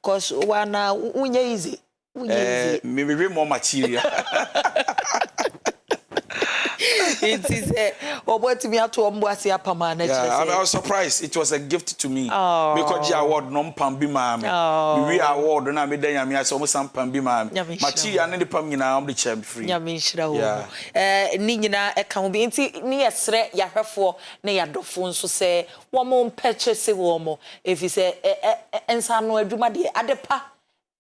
Cause wana unye easy. Maybe more material. It is what me to ombuasi apamane. Yeah, I was surprised. It was a gift to me. Oh. Because the award non pambi mami. Oh. We award na me den yami aso mo sam pambi mami. Material na the pam nyina am the champ free. Yeah. Ni nyina e kan bi nti ni yesre yahwefo na yadofo nso se wo mo purchase wo mo efi se ensa no adwuma de adepa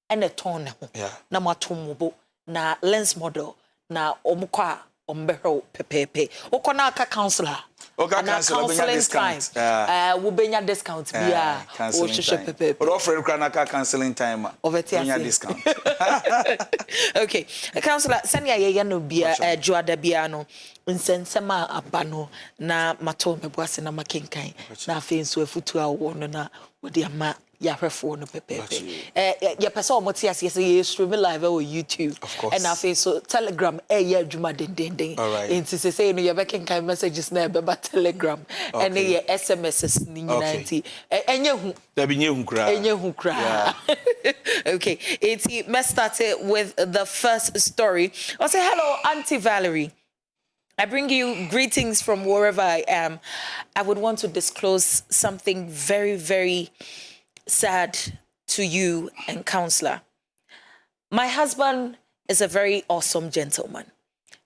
ene ton ne ho. Na matom bo na lens model na omukwa ombehro pepepe okona aka counselor counseling discount we benya discount bia o hwehwe pepepe but offer na aka counseling time benya discount. Okay, counselor sanya ye no bia juada bia no nsensema abano na mato meboase na makenkan na afi nso afutu a wo no na wodi ama yahwefo no pepepe ya pesa omoti ase ye stream live on YouTube and afi so Telegram ye adwuma den enti se no ye bekenkan messages na beba Telegram and ye SMSs ni nyina enti enye hu da bi nye hu kra Okay, let's start it with the first story. I'll say hello, Auntie Valerie. I bring you greetings from wherever I am. I would want to disclose something very, very sad to you and counselor. My husband is a very awesome gentleman.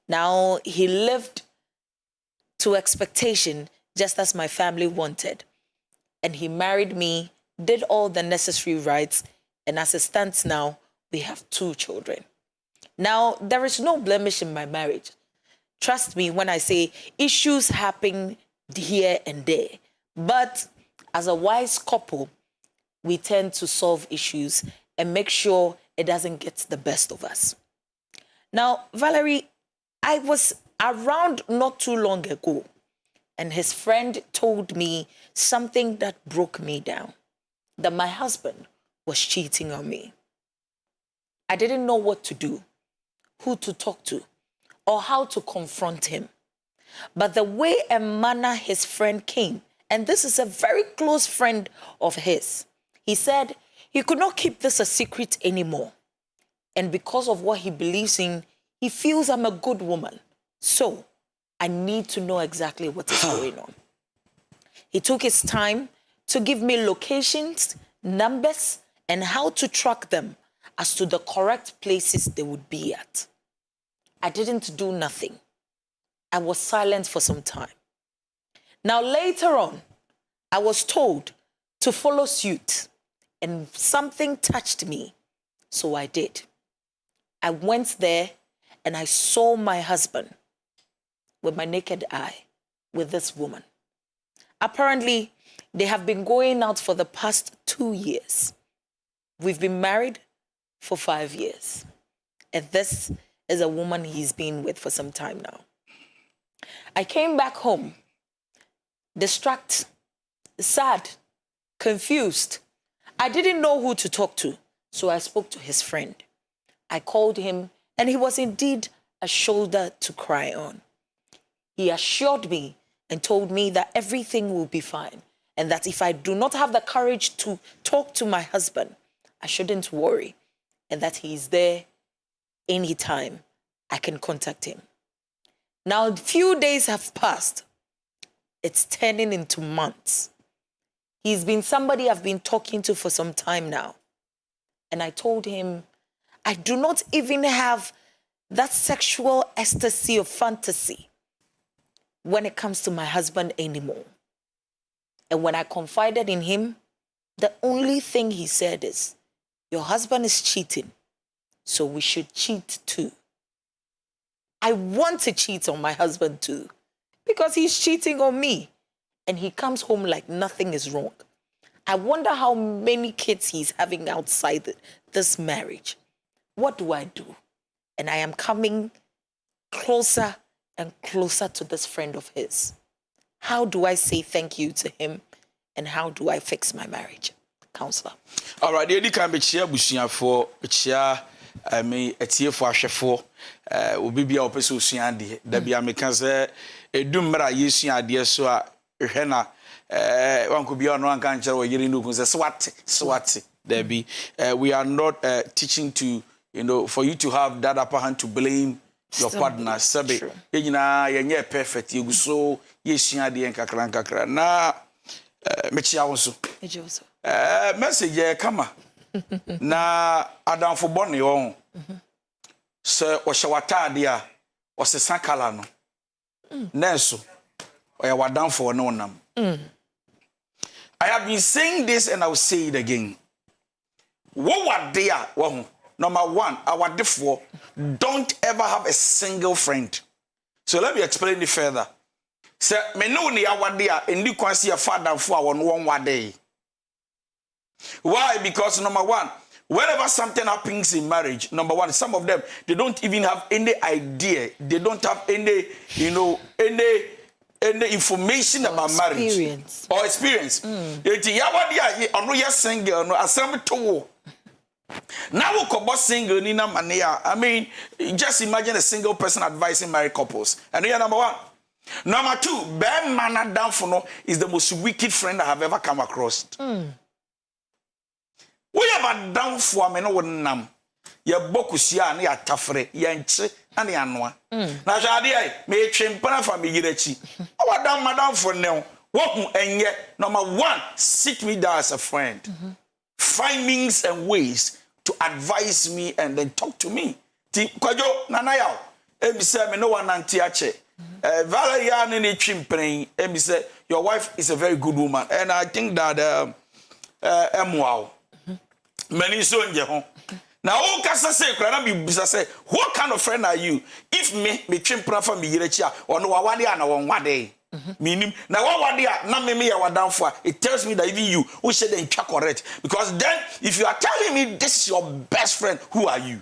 Now, he lived to expectation just as my family wanted. And he married me, did all the necessary rites, and as it stands now, we have 2 children. Now, there is no blemish in my marriage. Trust me when I say issues happen here and there. But as a wise couple, we tend to solve issues and make sure it doesn't get the best of us. Now, Valerie, I was around not too long ago, and his friend told me something that broke me down, that my husband was cheating on me. I didn't know what to do, who to talk to, or how to confront him. But the way and manner his friend came, and this is a very close friend of his, he said he could not keep this a secret anymore. And because of what he believes in, he feels I'm a good woman. So I need to know exactly what is going on. He took his time to give me locations, numbers, and how to track them as to the correct places they would be at. I didn't do nothing. I was silent for some time. Now, later on, I was told to follow suit, and something touched me, so I did. I went there, and I saw my husband with my naked eye with this woman. Apparently, they have been going out for the past 2 years. We've been married for 5 years, and this is a woman he's been with for some time now. I came back home, distracted, sad, confused. I didn't know who to talk to, so I spoke to his friend. I called him, and he was indeed a shoulder to cry on. He assured me and told me that everything will be fine, and that if I do not have the courage to talk to my husband, I shouldn't worry, and that he is there anytime I can contact him. Now, a few days have passed. It's turning into months. He's been somebody I've been talking to for some time now. And I told him, I do not even have that sexual ecstasy or fantasy when it comes to my husband anymore. And when I confided in him, the only thing he said is, your husband is cheating, so we should cheat too. I want to cheat on my husband too, because he's cheating on me, and he comes home like nothing is wrong. I wonder how many kids he's having outside this marriage. What do I do? And I am coming closer and closer to this friend of his. How do I say thank you to him, and how do I fix my marriage? Counselor. All right, the can be chair bushia for chair. I mean, a tear for Ashafo, will be our person, Siandi, the Biamikaze, a dumera, Yusia, dear Sua, Hena, one could be on one country or Yerindu, who's a swat. There be we are not teaching to for you to have that upper hand to blame your partner. Sabe, you perfect. You so yesua de nkakra na mechia wonso. Message kama na adam for bone on. So oshawata de a osesa kala no. Nenso oya wadam for no nam. I have been saying this and I will say it again. What were there? Number one, our therefore don't ever have a single friend. So let me explain it further. So me know ni our there and you can see a father for one day. Why? Because number one, whenever something happens in marriage, number one, some of them they don't even have any idea. They don't have any, any information about marriage or experience. Now we could single Nina Mania. I mean, just imagine a single person advising married couples. And here number one. Number two, bad manner down for no is the most wicked friend I have ever come across. We have a down for me no nam. Ya bokusia and ya tafre, yanche and yanwa. Now Jadia may chimpana for me girechi. Our down madam for now. What and yet number one, sit me down as a friend. Find means and ways to advise me and then talk to me. Ti kwajo nanayao. Ebi say me no one antiache. Valeria nene chimpren. Ebi say your wife is a very good woman, and I think that wow. Many so nje ho. Now o kasa say kra na bi bisa say what kind of friend are you? If me chimpra fa me yirechi a ono wawade a na won wade. Meaning now what na me ya wadan for it tells me that even you who said then correct, because then if you are telling me this is your best friend, who are you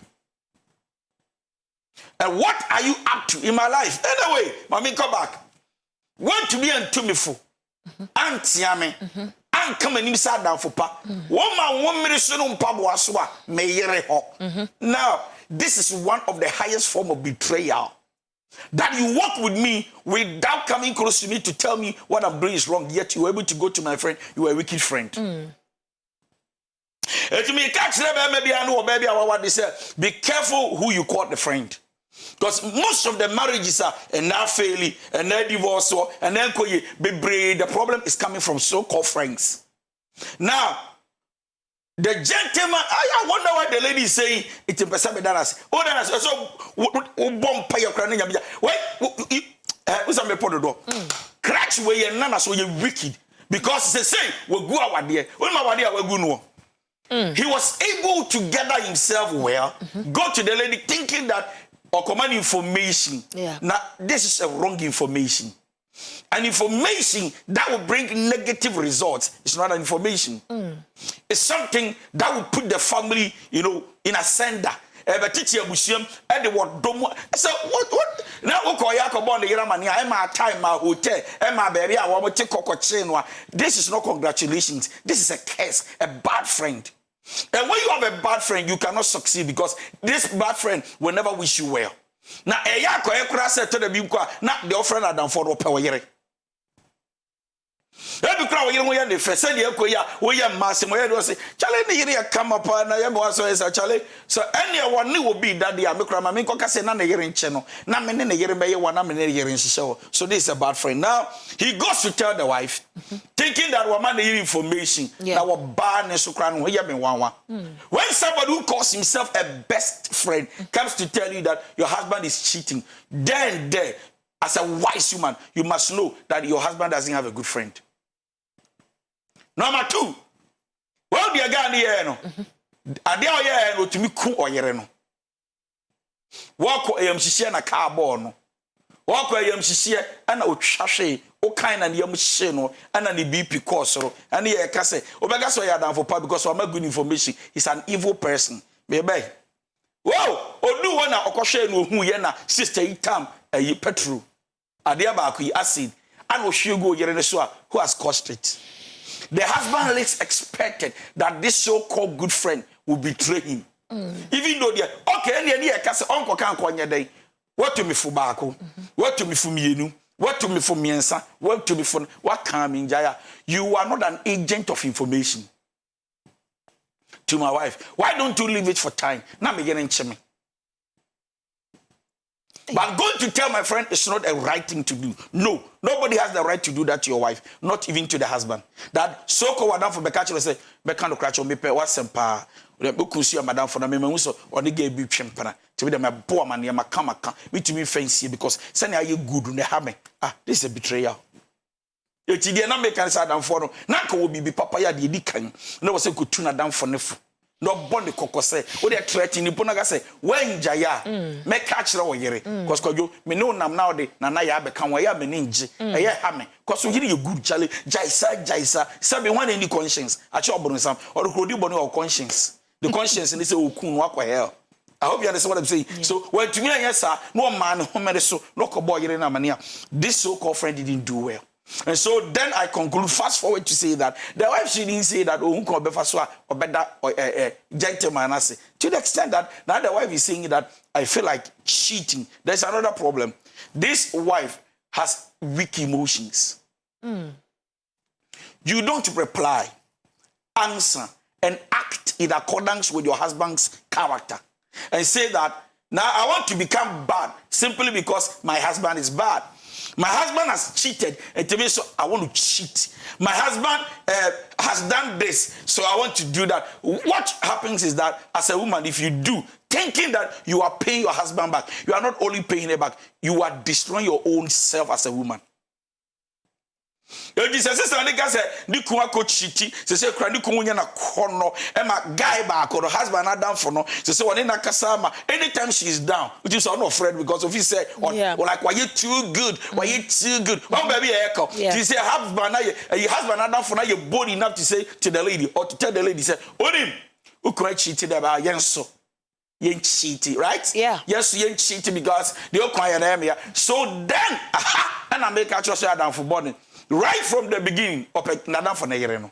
and what are you up to in my life? Anyway, mommy come back. Want to be and to me for antiame and come and inside down for pa 1 minute so pabwa me yere ho. Now this is one of the highest form of betrayal. That you walk with me without coming close to me to tell me what I'm doing is wrong, yet you were able to go to my friend. You are a wicked friend. To me, catch maybe I know, baby, what they say. Be careful who you call the friend. Because most of the marriages are and now failing, and then divorce, and then the problem is coming from so-called friends. Now, the gentleman, I wonder what the lady is saying. It's a person that has. Oh, that has. So, bomb pay your crying. Wait, who's a me put the door? Cracks where you're none so you're wicked. Because they say, we'll go out there. When my idea, we'll go no. He was able to gather himself well, go to the lady thinking that, or command information. Yeah. Now, this is a wrong information. An information that will bring negative results. It's not an information. It's something that will put the family, in a sender. But teach your museum and the word domo. So what? Now time, my hotel, my baby, I want to take. This is not congratulations. This is a curse, a bad friend. And when you have a bad friend, you cannot succeed because this bad friend will never wish you well. Now, said to the Bimqua, not the friend Adam for the power. Every crowd, the first said, William Massimo, say, Charlie, come upon a Charlie. So anyone new will be that the Amikra say, none in channel, not many a year by 1 minute in show. So this is a bad friend. Now, he goes to tell the wife, thinking that woman the information, that will ban and Sukran, when somebody who calls himself a best friend comes to tell you that your husband is cheating, then there, as a wise woman, you must know that your husband doesn't have a good friend. Number two, well, the guy here, no, to me, cool or yereno. Walk na car born. Walk and I would shashi, o kind and yamshino, and the BP course, and here can say, Omega so ya down for part because I'm not good information. He's an evil person. Maybe. Whoa, or do one okoshe no who yena, sister itam, a petrol. Adiabaku acid, and Oshugo Yerenesua, who has caused it. The husband is expected that this so-called good friend will betray him. Even though they're okay, and the uncle can't call your day. What to me for Baco? What to me for Mienu? What to me for Miensa? What to me for what coming, Jaya? You are not an agent of information. to my wife. Why don't you leave it for time? Now I'm getting chimney. But going to tell my friend is not a right thing to do. No, nobody has the right to do that to your wife, not even to the husband. That so-called madam for Bekacho say, Bekano crash on me, what's some pa? The book see madam for the memo, or the gay be chimpana. To be the my poor man, my kama, me to me fancy because send you good on the hammer. Ah, this is a betrayal. You did not make answer down for no. Naka will be papa ya di can. No was a good tuna down for nefu. No bond the coco say, what they threatening Niponaga say, when Jaya, make catch the way, because you me know now de Nanaya become where you meninji, a year hammer, because we hear you good jolly, Jaisa, Sabi one any conscience, a chop on some, or the body of conscience. The conscience and they say, oh, coon walk hell. I hope you understand what I'm saying. Yeah. So, when to me, yes, sir, no man, no so, no boy, in mania. This so-called friend didn't do well. And so then I conclude, fast forward to say that the wife, she didn't say that, oh, or better, or gentleman, I say. To the extent that now the wife is saying that I feel like cheating. There's another problem. This wife has weak emotions. You don't reply, answer, and act in accordance with your husband's character. And say that, now I want to become bad simply because my husband is bad. My husband has cheated, and to me, so I want to cheat. My husband has done this, so I want to do that. What happens is that, as a woman, if you do, thinking that you are paying your husband back, you are not only paying it back, you are destroying your own self as a woman. You say, sister, nigga say, "Nikuwa ko chiti." Say, "Kra nikuwa nya na kono." Emma guy back or husband not down for no. Say, "When na kasama." Anytime she is down, which is not afraid because if he say, "Or like, why you too good? Why you too good?" One baby echo. She say, "Husband, your husband not down for now. You're bold enough to say to the lady or to tell the lady, say, Onim, who can cheated about yenso." You cheating, right? Yeah. Yes, you cheating because they are quiet area. So then, and I make a choice down for body. Right from the beginning, nada for no.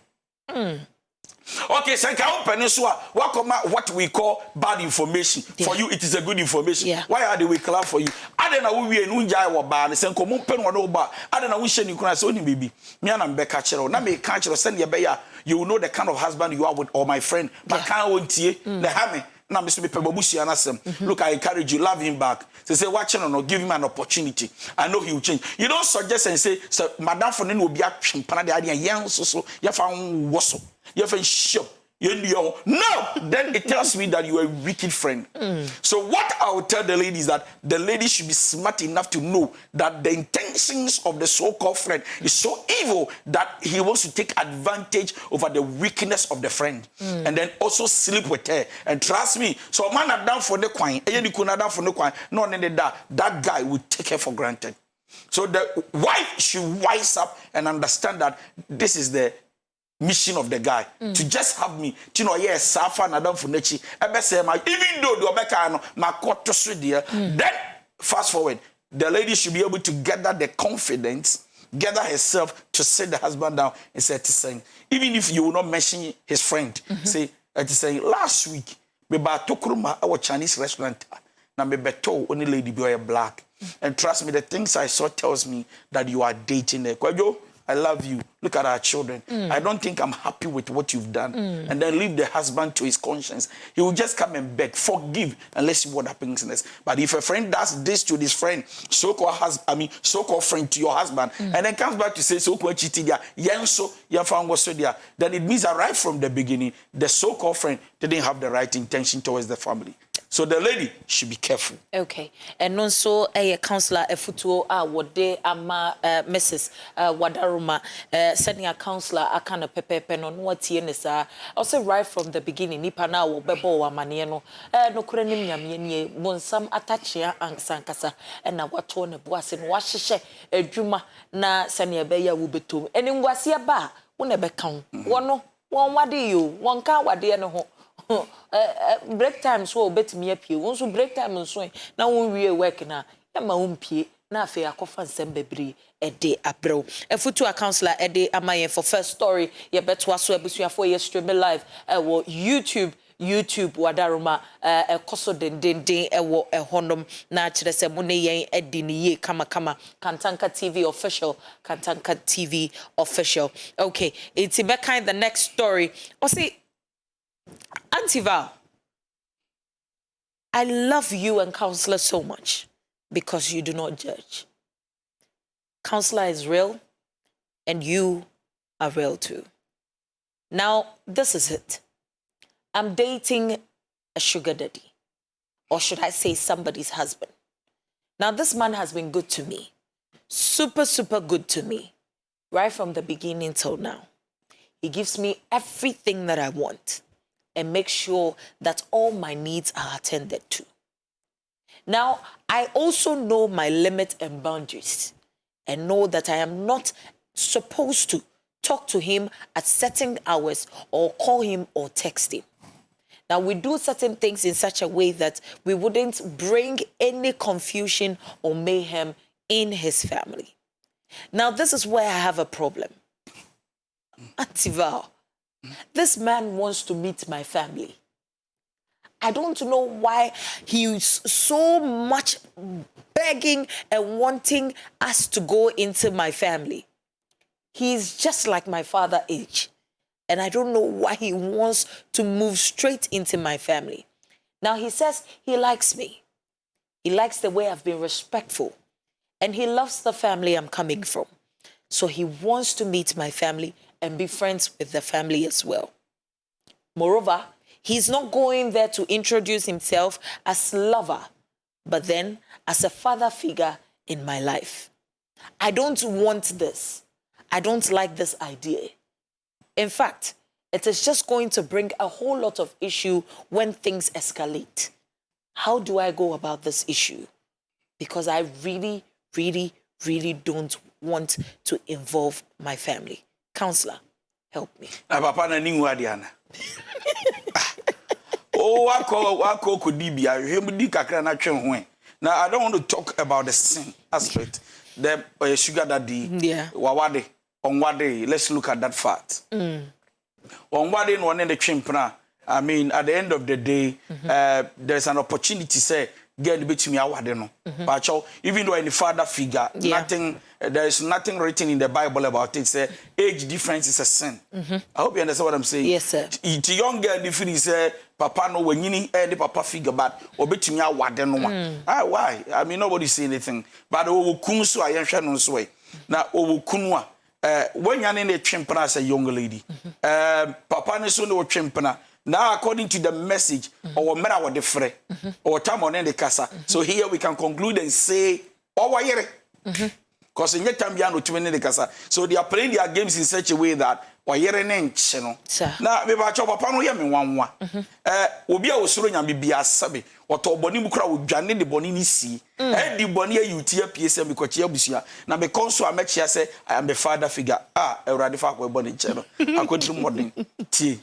Okay, so can peninsula what we call bad information. For you, it is a good information. Yeah. Why are they we clap for you? I don't know we nunja wa bad. Sen komo pen wa no ba. I don't know we share you kuna so ni baby. Me and be catch na me catch send your beya. You will know the kind of husband you are with or my friend. But can't won't tie. The hammer. Now, Mr. Pebabusi and look, I encourage you, love him back. Say, watch him or give him an opportunity. I know he will change. You don't suggest and say, so Madame Fonin will be a chimpana the idea, young so, you found wasso, you found shop. No, then it tells me that you are a wicked friend. So what I will tell the lady is that the lady should be smart enough to know that the intentions of the so-called friend is so evil that he wants to take advantage over the weakness of the friend and then also sleep with her. And trust me, so man are down for the coin, no, that guy will take her for granted. So the wife should wise up and understand that this is the mission of the guy to just have me to know yes safa na dan for nechi even though the obeka no makoto so there then fast forward the lady should be able to gather the confidence, gather herself to sit the husband down and say to saying, even if you will not mention his friend, say to saying last week me ba tokruma our Chinese restaurant na me beto only lady be black and trust me the things I saw tells me that you are dating her. Kwajo, I love you. Look at our children. I don't think I'm happy with what you've done. And then leave the husband to his conscience. He will just come and beg, forgive, and let's see what happens next. But if a friend does this to this friend, so-called friend to your husband, and then comes back to say, so-called cheating, then it means that right from the beginning, the so-called friend didn't have the right intention towards the family. So the lady should be careful. Okay. And also a counselor efutuo wode ama Mrs. Wadaruma sending a counselor akana pepepe no watie ne sa. Also right from the beginning nipa na wo bebo wa mane no no kura nim nyame nie bonsam atachia ansankasa na wato ne boase no wahyehyɛ adwuma na sene be ya wo betom. Eni ngwase ba wo ne be kan. Wono won wade yo won ka wade ne ho. Break time so bet me apie won so break time so na won wie work na ya ma won pie na afi akofa nsem bebre ede abrew efutu a counselor ede amaye for first story ye betwa so abusuafo ye stream live wo YouTube Wadaruma ekoso den ewo ehonum na kire se mo ne yen edi ne ye kama Kantanka TV official. Okay, it's be kind the next story o see Auntie Val, I love you and Counselor so much because you do not judge. Counselor is real and you are real too. Now, this is it. I'm dating a sugar daddy, or should I say somebody's husband. Now, this man has been good to me. Super, super good to me. Right from the beginning till now. He gives me everything that I want and makes sure that all my needs are attended to. Now, I also know my limits and boundaries and know that I am not supposed to talk to him at certain hours or call him or text him. Now, we do certain things in such a way that we wouldn't bring any confusion or mayhem in his family. Now, this is where I have a problem. Auntie Val, this man wants to meet my family. I don't know why he's so much begging and wanting us to go into my family. He's just like my father age. And I don't know why he wants to move straight into my family. Now, he says he likes me. He likes the way I've been respectful. And he loves the family I'm coming from. So he wants to meet my family and be friends with the family as well. Moreover, he's not going there to introduce himself as lover, but then as a father figure in my life. I don't want this. I don't like this idea. In fact, it is just going to bring a whole lot of issue when things escalate. How do I go about this issue? Because I really, really, really don't want to involve my family. Counselor, help me. Papa na ningu adiana. Oh, wako kudibia. Hemudi kakra na twen. Now, I don't want to talk about the sin aspect. The sugar daddy. Yeah. Wawade. On what day? Let's look at that fact. On what day, one in the chimpna. I mean, at the end of the day, there's an opportunity to say, get between me, I don't know. But even though any father figure, nothing, there is nothing written in the Bible about it. Say age difference is a sin. I hope you understand what I'm saying. Yes, sir. To young girl, if you say, Papa no, when you need any papa figure, but or between me, I don't know. Why? I mean, nobody say anything. But oh, kunsu, I am sure no sway. Now, oh, kunwa. When you're in a chimpana as a young lady, Papa Neso no chimpana. Now, according to the message, or mera wa defre, or time on the casa. So here we can conclude and say, oh, why here? Because in your time, you are not the casa. So they are playing their games in such a way that, or here and then, now, maybe I chop Papa no yam in one. Obia was throwing and be a sabi, or to Bonimukra would journey the Bonini sea. And the Bonia you tear PSM because you are now because I met you say, I am the father figure. A radifa with Bonnie channel. I could do morning tea.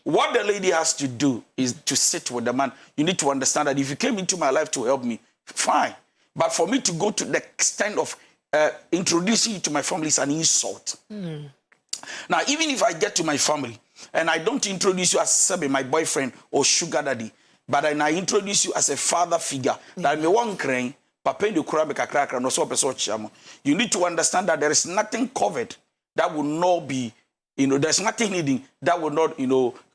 What the lady has to do is to sit with the man. You need to understand that if you came into my life to help me, fine. But for me to go to the extent of introducing you to my family is an insult. Now, even if I get to my family and I don't introduce you as my boyfriend or sugar daddy, but I introduce you as a father figure, that me one crane, papa de kurabeka cracker, no so chamo. You need to understand that there is nothing covered that will not be, there's nothing needing that will not,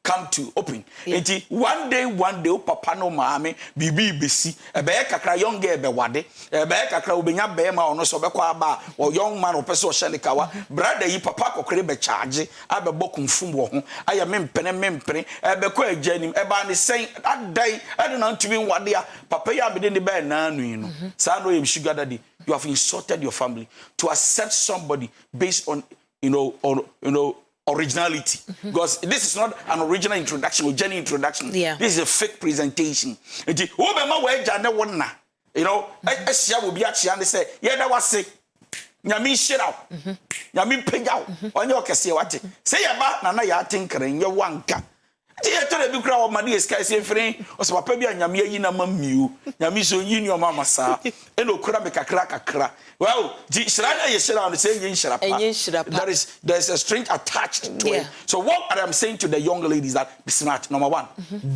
come to open. Enti one day papa no maame bibi besi ebe kakra young girl be wade ebe kakra obenya be ma ono so be kwa ba o young man o pese o shele kawa brother yi papa kokre be charge abe bokumfum wo ho aya mempene ebe kwa ajanim eba ne sen adai ade na ntumi wade a papa ya be de be na anu sa no yem sugar daddy. You have insulted your family to accept somebody based on originality, because this is not an original introduction or genuine introduction. This is a fake presentation. I share will be actually and they say, yeah, that was it. Yami shit out. Yami pay out. On your case, what say about Nana ya tinkering your wanka. I told you crowd money is scarcely free, or so maybe and Yami na mamu. Yami so you your mama sa. And okra make a crack. Well, Shrana is around the same there's a string attached to it. So what I'm saying to the young ladies that be smart. Number one,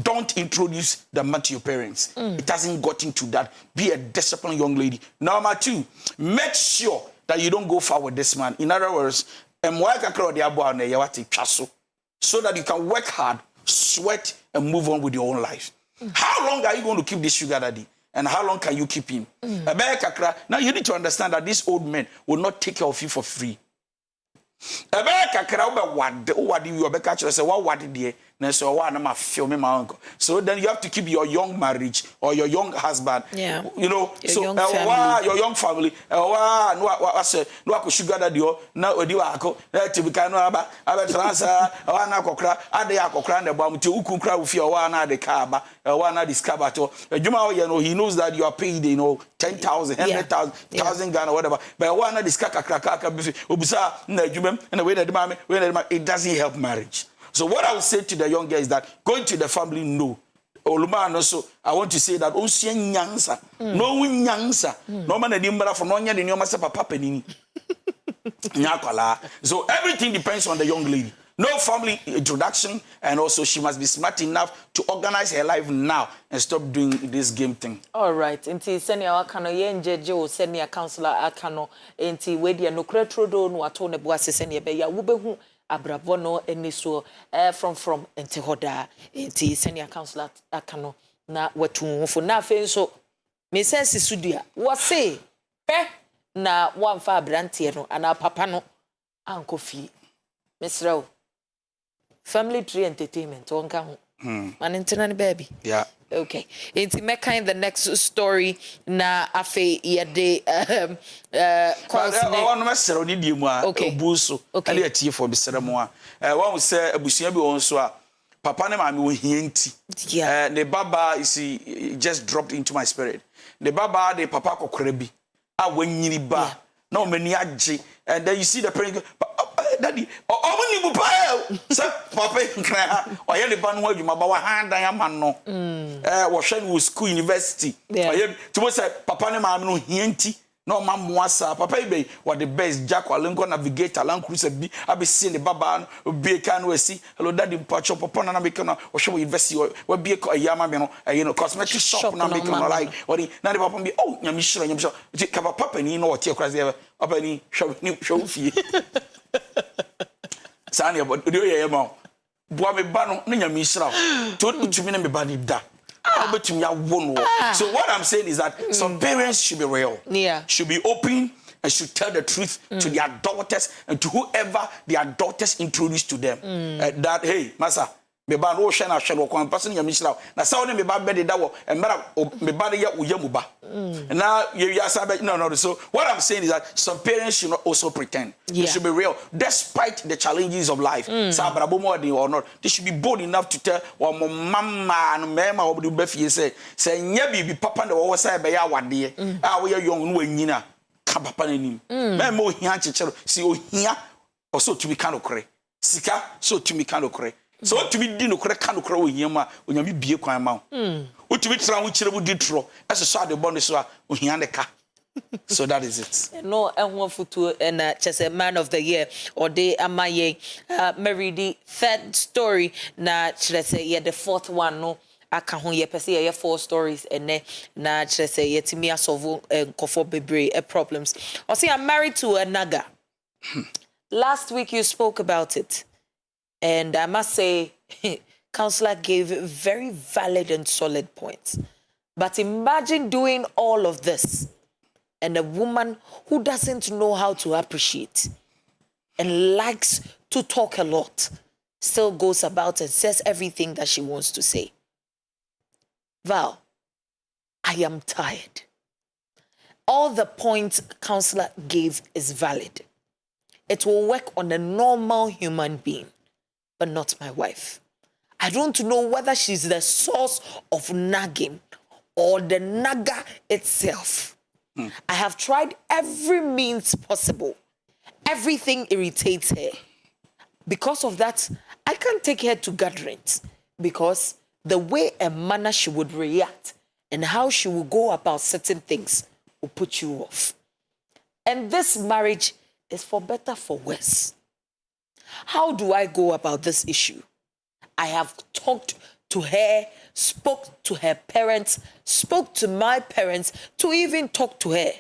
don't introduce the man to your parents. It hasn't got into that. Be a disciplined young lady. Number two, make sure that you don't go far with this man. In other words, so that you can work hard sweat, and move on with your own life. How long are you going to keep this sugar daddy? And how long can you keep him? Now you need to understand that this old man will not take care of you for free. So then you have to keep your young marriage or your young husband. Yeah. You know, your young family. No sugar daddy na odi wa ako na tibika no aba transfer na kokra ade akokra na bam ti ukunkra wo fi na de ka aba na discover to adwuma wo ye no he knows that you are paid 10,000 100,000 Ghana whatever but na discover kakra bi obisa na adwuma na we na de ma it doesn't help marriage. So what I would say to the young girl is that going to the family, no. Oluma also, I want to say that Ocean Nyansa, no Nyansa, no man a from Nonya the Nyoma Papa Penini. So everything depends on the young lady. No family introduction, and also she must be smart enough to organize her life now and stop doing this game thing. All right. Inti senior akano yenjeje senior counselor akano inti wedi no kretrodo no ato ne boase senior be ya wubehu abrabo no eniso from enti hoda inti senior counselor akano na watu fo na afen so me sense sudua wo say pe na wamfa abrante no ana papa no anko fi mesrew family tree entertainment wonka ho man internal baby. Yeah. Okay. Inti meka in the next story na afe yede one mesero ni die mu a obuso ali atie for besere mu a one say abusua bi won so a papa ne maame wo hienti the baba is just dropped into my spirit. The baba the papa kokora bi a wanyini ba na o mani age and then you see the parent daddy omuni bu pa say papa nkra o ye le ba no adwuma ba wa handan ama no wo hwe no school university o ye to say papa ne maame no hienti no mamoasa papa ibe what the best jack alenko navigator land cruiser bi abesi ne baba no bi ka no asi hello daddy pacho papa na make no wo hwe university wo bi ka yama me no you know cosmetic shop na make no like what na the papa bi oh nyami shiro ka papa ni no wo tie kra ze papa ni hwe fie Sani about do ye ma boa me ba no na nyame hira to tumi na me ba ni da obetumi ya wo no. So what I'm saying is that some parents should be real, should be open and should tell the truth to their daughters and to whoever their daughters introduce to them that hey masa me ba no hwe na hwe no kon person nyame hira na sa woni me ba be de da wo emra me ba ya uyamu ba now you no. So what I'm saying is that some parents should not also pretend. They should be real despite the challenges of life. Or not, they should be bold enough to tell mama and mama or be say nya bi papa na wo say be ya wade we young no anyina ka papa na nim mama ohia chechero si ohia also to be kind of kre sika so to me kind of kre so to be di no kre kind of kre ohia ma onyame bie kwan ma utumi tra ho kire bu di tro eso so ade bond so a ohia ne ka. So that is it. No, and futu and just a man of the year or de amaye Mary the third story na chese ye the fourth one no aka ho ye pese ye 4 stories and na chese ye timi asolve nkofo bebre problems. I say I'm married to a naga. Last week you spoke about it and I must say counselor gave very valid and solid points. But imagine doing all of this and a woman who doesn't know how to appreciate and likes to talk a lot still goes about and says everything that she wants to say. Val, I am tired. All the points counselor gave is valid. It will work on a normal human being, but not my wife. I don't know whether she's the source of nagging or the naga itself. I have tried every means possible. Everything irritates her. Because of that, I can't take her to gatherings because the way and manner she would react and how she will go about certain things will put you off. And this marriage is for better, for worse. How do I go about this issue? I have talked to her, spoke to her parents, spoke to my parents to even talk to her.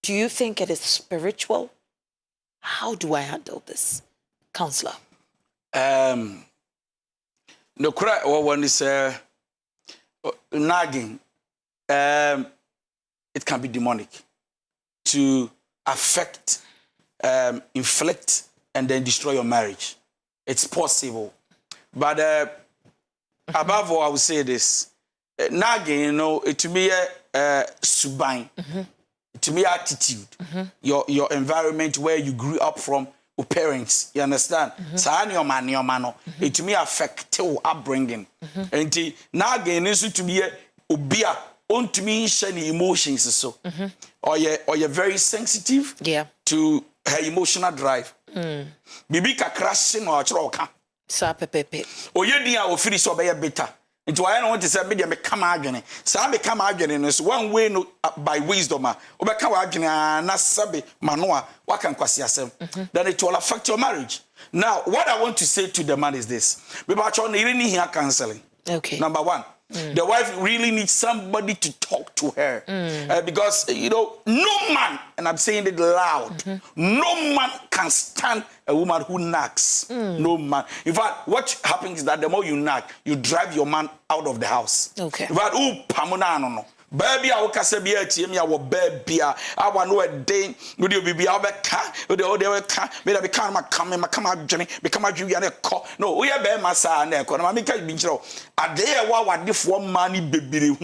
Do you think it is spiritual? How do I handle this? Counselor. The cry or one is nagging. It can be demonic to affect, inflict, and then destroy your marriage. It's possible. But above all, I would say this. Nagging, you know, it to me subain. To me attitude. Your environment where you grew up from, your parents, you understand? Your man. It to me affect your upbringing. And nagging is to be obia on to me shiny emotions so. Or you're very sensitive to her emotional drive. Bibi ka crashing or choka. Sa pepepe. O ye dia o firi so be better. Nti why no want to say me dey me kama adwene. Sa me kama adwene no so one way no by wisdom o be ka wa adwene na sabe mano a wa kan kwase asem. Then it will affect your marriage. Now, what I want to say to the man is this. Because you really need here counseling. Okay. Number one. The wife really needs somebody to talk to her. Because, you know, no man, and I'm saying it loud, no man can stand a woman who nags. No man. In fact, what happens is that the more you nag, you drive your man out of the house. Okay. In fact, no. Baby, I will say, be a team, I will baby. I want to a day, would you be our car? Would you order a car? May I become my coming, my come out, Jenny, become a Jew and a call? No, we are bear my son, and economic bincho. A day, what if one money baby,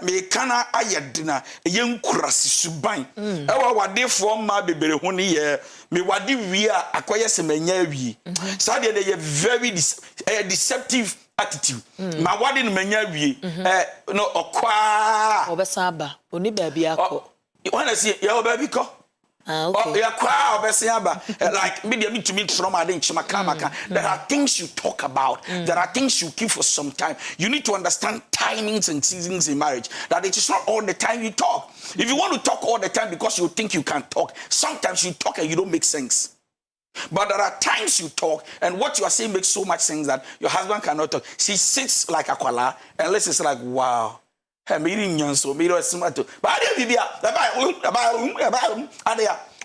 may cana aya dinner, a young crassy subine. What if one my baby, 1 year, me what if we are acquire some year. Saturday, they are very deceptive attitude. Ma wadi no manya wie no okwa obesaba oni baby akọ. You want to see your baby ko? Okay. Ya kwa obesaba like me to me trauma den chimakamaka. There are things you talk about. There are things you keep for some time. You need to understand timings and seasons in marriage. That it is not all the time you talk. If you want to talk all the time because you think you can talk, sometimes you talk and you don't make sense. But there are times you talk, and what you are saying makes so much sense that your husband cannot talk. She sits like a koala, and listens like, wow. Hey, me so me smart. But I didn't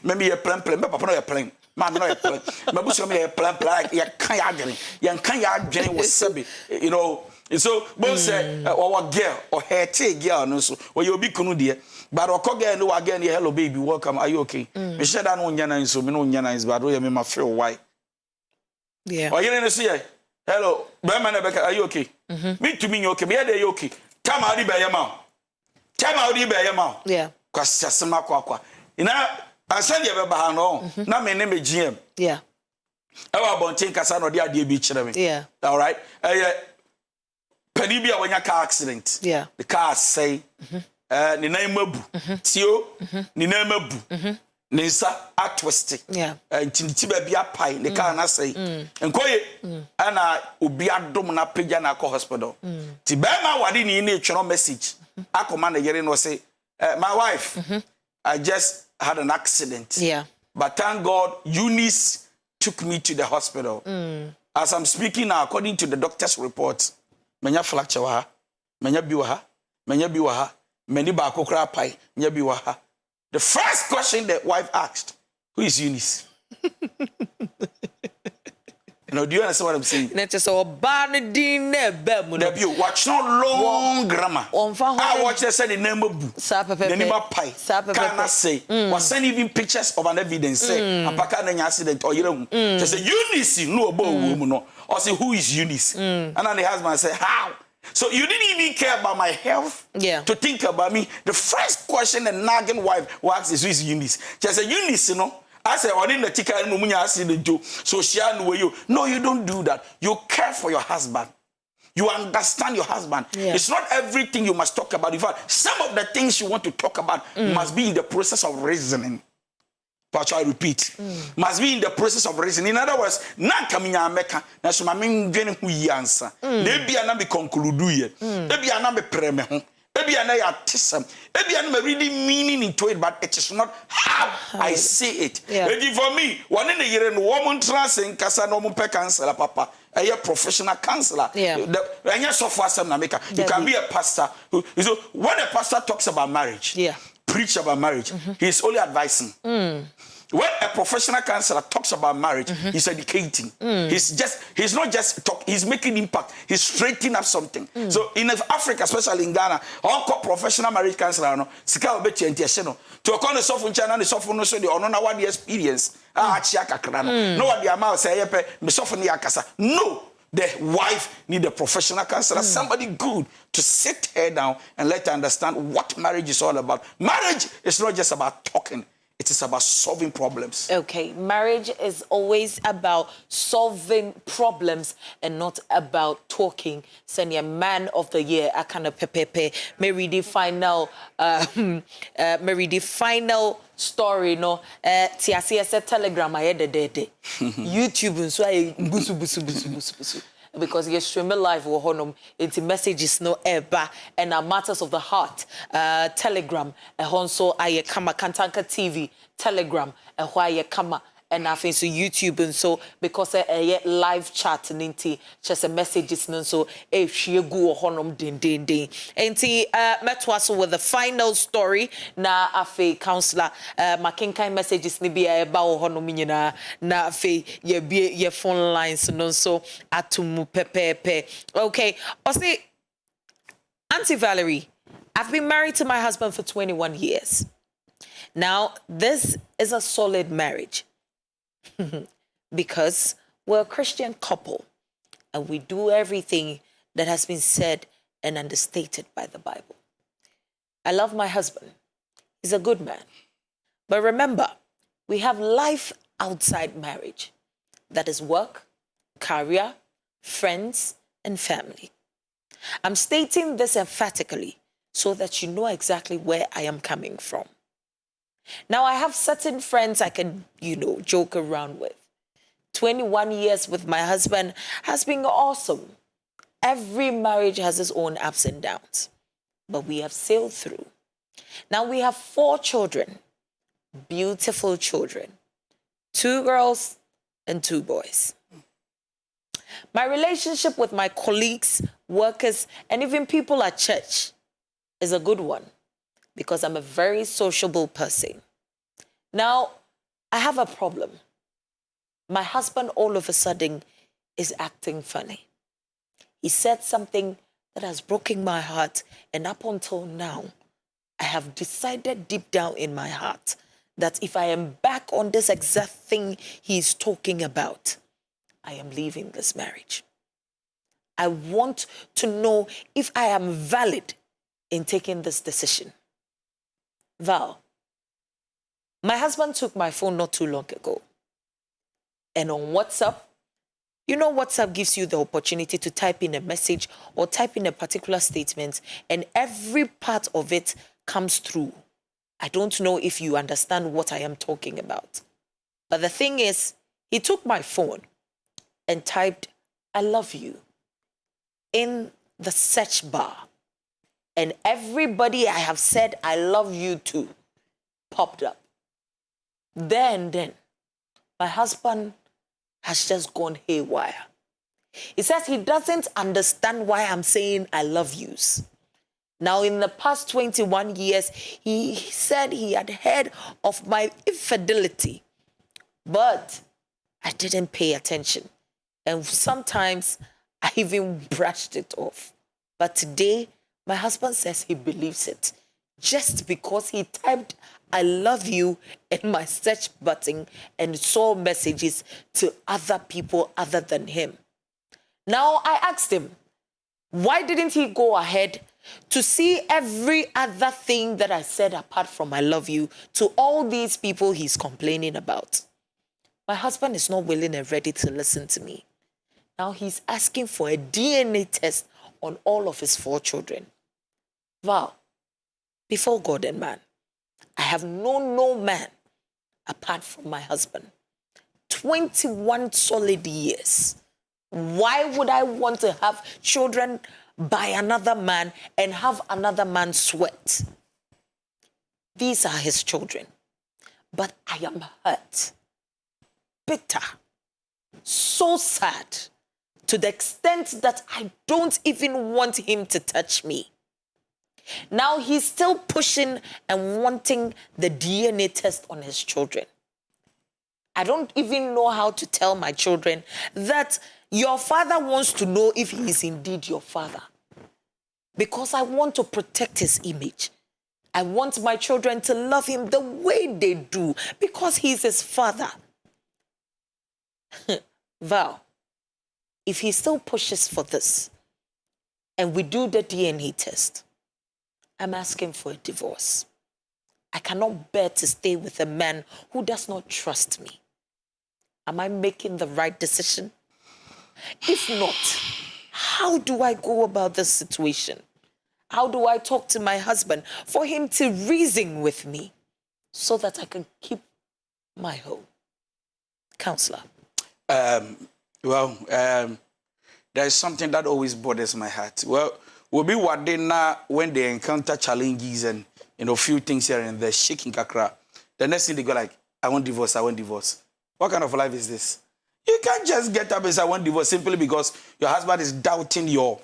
maybe a plan, but papa no a plan. Man no a plan. My bush me a plan like ya can't Jenny was sabi, you know. So both say or girl or her take girl no so or you be kunu dear. But Okoge no again, hello baby, welcome. Are you okay? Me said that no nyana so me no nyana is bad. We me feel why. Yeah. Or you didn't see hello, Berman Rebecca, are you okay? Me to me you okay. Me are you okay? Come out be your mouth. Come out be your mouth. Yeah. Cause sasema kwa. Ina answer the baba no. Na me name GM. Yeah. Ewa bonten kasa no dia de bi kire me. Yeah. All right. Penibia when your car accident. Yeah. The car say ni na mabu tio ni na mabu ni nsa atwist ntinti ba bia pai ne ka na say enkoye ana obi adom na pagya na call hospital ti ba ma wade ni na etwero message akoma na yere no say my wife I just had an accident but thank God Eunice took me to the hospital as I'm speaking now according to the doctor's report menya fracture wa ha menya bi wa ha menya bi wa ha many bakokra pai nyabi waha. The first question the wife asked, who is Eunice? Now, do you understand what I'm saying? Watch no long grammar. I watch the say the name of the name of pai. Can I say? Was send even pictures of an evidence say apaka na accident or you say Eunice no bo woman no. Or say who is Eunice? And then the husband say how? So you didn't even care about my health to think about me. The first question a nagging wife asks is who is Eunice? She said, Eunice, you know. I said, I didn't take care of the so she knew you. No, you don't do that. You care for your husband. You understand your husband. It's not everything you must talk about. In fact, some of the things you want to talk about must be in the process of reasoning. But I repeat, must be in the process of reasoning. In other words, na kaminya meka na so mame ndwene hu yi ansa. Na bia na be conclude ye. E bia na be preme ho. E bia na ya tesam. E bia na me really meaning into it, but it is not how I see it. And for me, one in the year no woman trans in kasa no mo pe counselor papa. A professional counselor. You can be a pastor who so when a pastor talks about marriage. Preach about marriage. He's only advising. when a professional counselor talks about marriage, he's educating. He's not just talk, he's making impact. He's straightening up something. So in Africa, especially in Ghana, all professional marriage counselor, no, sika obeti entiese to akon the soft China, the soft no so the ono na what the experience. Achia kakra no. No what the amount say yepe me soft ni akasa. No. The wife need a professional counselor, somebody good to sit her down and let her understand what marriage is all about. Marriage is not just about talking. It is about solving problems. Okay, marriage is always about solving problems and not about talking. Send a man of the year, I kind of pepepe. Maybe the final, story, no. TCS Telegram, I had a day. YouTube, so I busu. Because you stream live or honum, it's messages no eba and matters of the heart. Telegram, also I kama KANTANKA TV, Telegram, why kama and I think so YouTube and so because a live chat ninti just a messages and so if she go honum din. And metwaso with the final story na afe counselor makinkai messages ni bia eba honum nyina na afe ye phone lines no so atumu pepepe. Okay, I say Auntie Valerie, I've been married to my husband for 21 years. Now, this is a solid marriage. Because we're a Christian couple and we do everything that has been said and understated by the Bible. I love my husband. He's a good man. But remember, we have life outside marriage. That is work, career, friends, and family. I'm stating this emphatically so that you know exactly where I am coming from. Now, I have certain friends I can, joke around with. 21 years with my husband has been awesome. Every marriage has its own ups and downs, but we have sailed through. Now, we have 4 children, beautiful children, 2 girls and 2 boys. My relationship with my colleagues, workers, and even people at church is a good one, because I'm a very sociable person. Now, I have a problem. My husband all of a sudden is acting funny. He said something that has broken my heart, and up until now, I have decided deep down in my heart that if I am back on this exact thing he's talking about, I am leaving this marriage. I want to know if I am valid in taking this decision. Val, my husband took my phone not too long ago. And on WhatsApp, WhatsApp gives you the opportunity to type in a message or type in a particular statement, and every part of it comes through. I don't know if you understand what I am talking about. But the thing is, he took my phone and typed, "I love you," in the search bar. And everybody I have said I love you to popped up. Then, my husband has just gone haywire. He says he doesn't understand why I'm saying I love yous. Now, in the past 21 years, he said he had heard of my infidelity, but I didn't pay attention. And sometimes I even brushed it off. But today, my husband says he believes it just because he typed "I love you" in my search button and saw messages to other people other than him. Now, I asked him, why didn't he go ahead to see every other thing that I said apart from "I love you" to all these people he's complaining about? My husband is not willing and ready to listen to me. Now he's asking for a DNA test on all of his 4 children. Val, before God and man, I have known no man apart from my husband. 21 solid years. Why would I want to have children by another man and have another man sweat? These are his children. But I am hurt, bitter, so sad, to the extent that I don't even want him to touch me. Now he's still pushing and wanting the DNA test on his children. I don't even know how to tell my children that your father wants to know if he is indeed your father. Because I want to protect his image. I want my children to love him the way they do because he's his father. Val, if he still pushes for this and we do the DNA test, I'm asking for a divorce. I cannot bear to stay with a man who does not trust me. Am I making the right decision? If not, how do I go about this situation? How do I talk to my husband for him to reason with me so that I can keep my home? Counselor. There's something that always bothers my heart. Well, we'll be what they now when they encounter challenges and few things here and there, shaking kakra. The next thing they go like, I want divorce, I want divorce. What kind of life is this? You can't just get up and say I want divorce simply because your husband is doubting your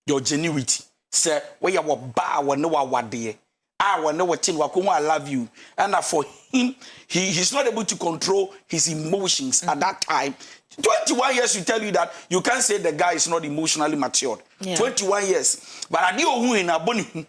genuity. Say, where you wa no wa de. I know what I love you. And for him, he's not able to control his emotions at that time. 21 years to tell you that you can't say the guy is not emotionally matured. Yeah. 21 years. But I do in a boni.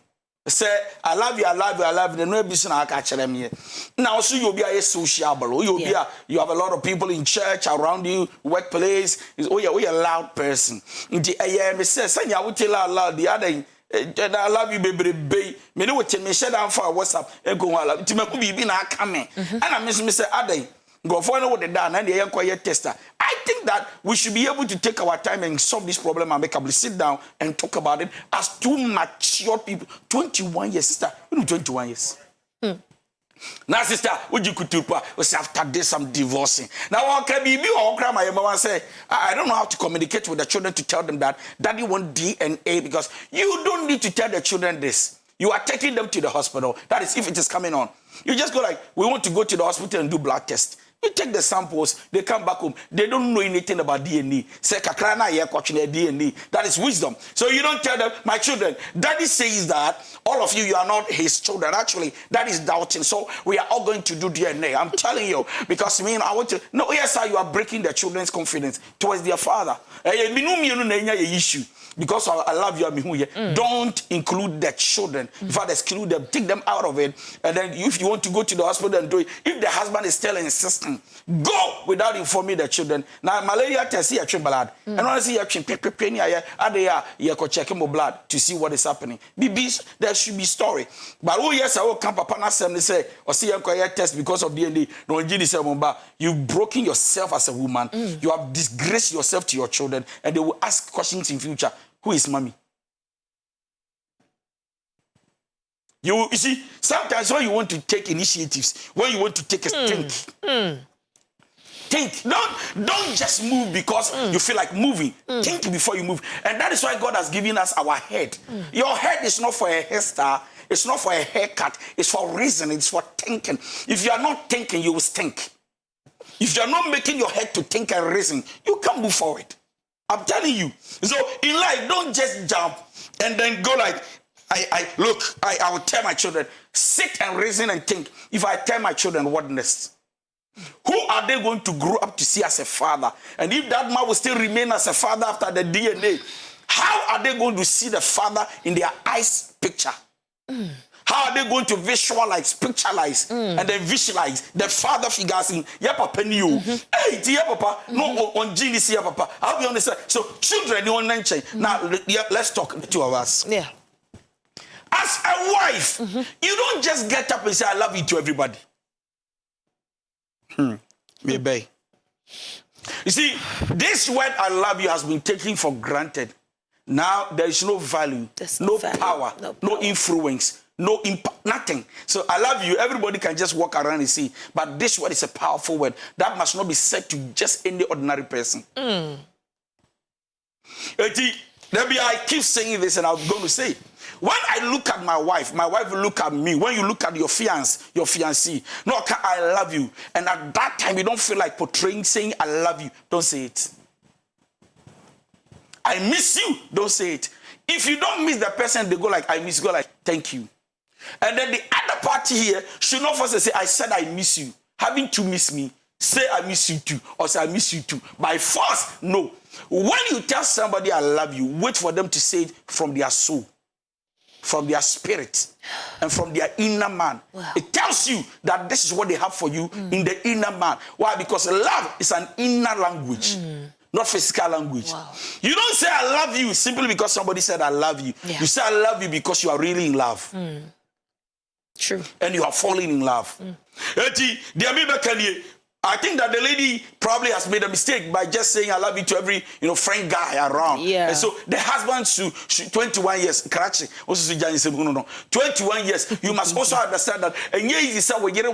Say, I love you, I love you, I love you. No business I catch them here. Now, so you'll be a sociable. You have a lot of people in church around you, workplace. You're a loud person. I say, I will tell loud the other. I love you, baby. Me know what me share down for WhatsApp. And go on. To me, could be na coming. And I miss me say, Ade, go for what they done and they inquire tester. I think that we should be able to take our time and solve this problem and make us sit down and talk about it as two mature people. 21 years, sister. 21 years. Now, sister, would you could was after this I'm divorcing. Now, one can be or cry my mama say, I don't know how to communicate with the children to tell them that daddy want DNA because you don't need to tell the children this. You are taking them to the hospital. That is if it is coming on. You just go like, we want to go to the hospital and do blood tests. You take the samples, they come back home. They don't know anything about DNA. Say, kakrana ye kwachine DNA. That is wisdom. So you don't tell them, my children, daddy says that all of you are not his children. Actually, that is doubting. So we are all going to do DNA. I'm telling you, because I want to. No, yes, sir, you are breaking the children's confidence towards their father. Issue. Because I love you, don't include the children. In fact, exclude them, take them out of it. And then if you want to go to the hospital and do it, if the husband is still insisting, go without informing the children. Now, malaria test here blood. And honestly, you check him blood to see what is happening. There should be story. But oh yes, I will come papa na say or see a test because of DNA. No, you've broken yourself as a woman. You have disgraced yourself to your children, and they will ask questions in future. Who is mommy? You see, sometimes when you want to take initiatives, when you want to take a think. Don't just move because you feel like moving. Think before you move. And that is why God has given us our head. Your head is not for a hairstyle. It's not for a haircut. It's for reasoning. It's for thinking. If you are not thinking, you will stink. If you are not making your head to think and reason, you can't move forward. I'm telling you. So in life, don't just jump and then go like, I will tell my children, sit and reason and think. If I tell my children, what next? Who are they going to grow up to see as a father? And if that man will still remain as a father after the DNA, how are they going to see the father in their eyes picture? How are they going to visualize, pictureize, and then visualize the father figures in yeah papa new? Hey, yeah papa, no on genius yeah papa. I'll be honest. So children you want now let's talk to us. Yeah. As a wife, you don't just get up and say I love you to everybody. Maybe. You see, this word I love you has been taken for granted. Now there is no value, no power, no influence. No impact, nothing. So I love you. Everybody can just walk around and see. But this word is a powerful word. That must not be said to just any ordinary person. Maybe I keep saying this and I'm going to say, when I look at my wife will look at me. When you look at your fiancé, no, I love you. And at that time, you don't feel like portraying, saying I love you. Don't say it. I miss you. Don't say it. If you don't miss the person, they go like, I miss you. Go like, thank you. And then the other party here should not first say, I said I miss you. having to miss me, say I miss you too, or say I miss you too. By force, no. When you tell somebody I love you, wait for them to say it from their soul, from their spirit, and from their inner man. Wow. It tells you that this is what they have for you in the inner man. Why? Because love is an inner language. Not physical language. Wow. You don't say I love you simply because somebody said I love you. Yeah. You say I love you because you are really in love. True. And you are falling in love. I think that the lady probably has made a mistake by just saying I love you to every friend guy around. Yeah. And so the husband should 21 years, Karachi, also 21 years. You must also understand that and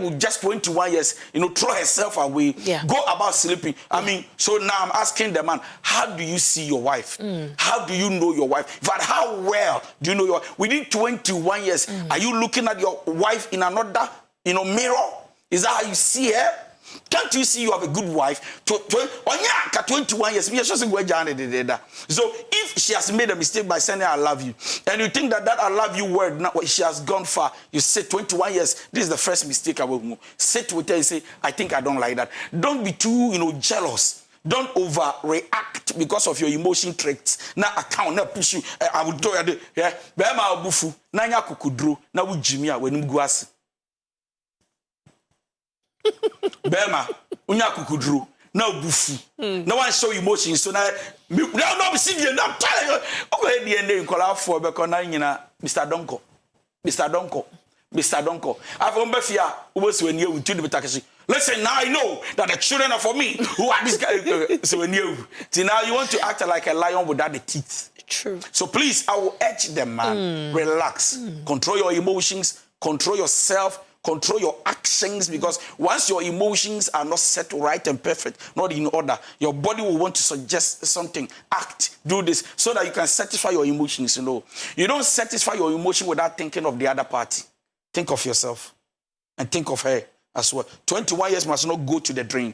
with just 21 years, throw herself away, go about sleeping. I mean, so now I'm asking the man, how do you see your wife? How do you know your wife? But how well do you know your wife? Within 21 years, are you looking at your wife in another mirror? Is that how you see her? Can't you see you have a good wife? 21 years. So if she has made a mistake by saying I love you, and you think that I love you word, now she has gone far, you say 21 years, this is the first mistake I will move. Sit with her and say, I think I don't like that. Don't be too, jealous. Don't overreact because of your emotion traits. Now account, now push you. I will do it. Yeah, Bema bufu. Nanya kukudro. Na ujimia when you go. Bema, unya kukudru, na bufu. No one show emotions, so now no see you now. Okay, the end in call for because now Mr. Donko. I've Befia who was when you to the Takashi. Listen, now I know that the children are for me. Who are these guys? So when you see now you want to act like a lion without the teeth. True. So please, I will urge them, man. Relax. Control your emotions. Control yourself. Control your actions, because once your emotions are not set right and perfect, not in order, your body will want to suggest something. Act, do this, so that you can satisfy your emotions. You don't satisfy your emotion without thinking of the other party. Think of yourself and think of her as well. 21 years must not go to the drain.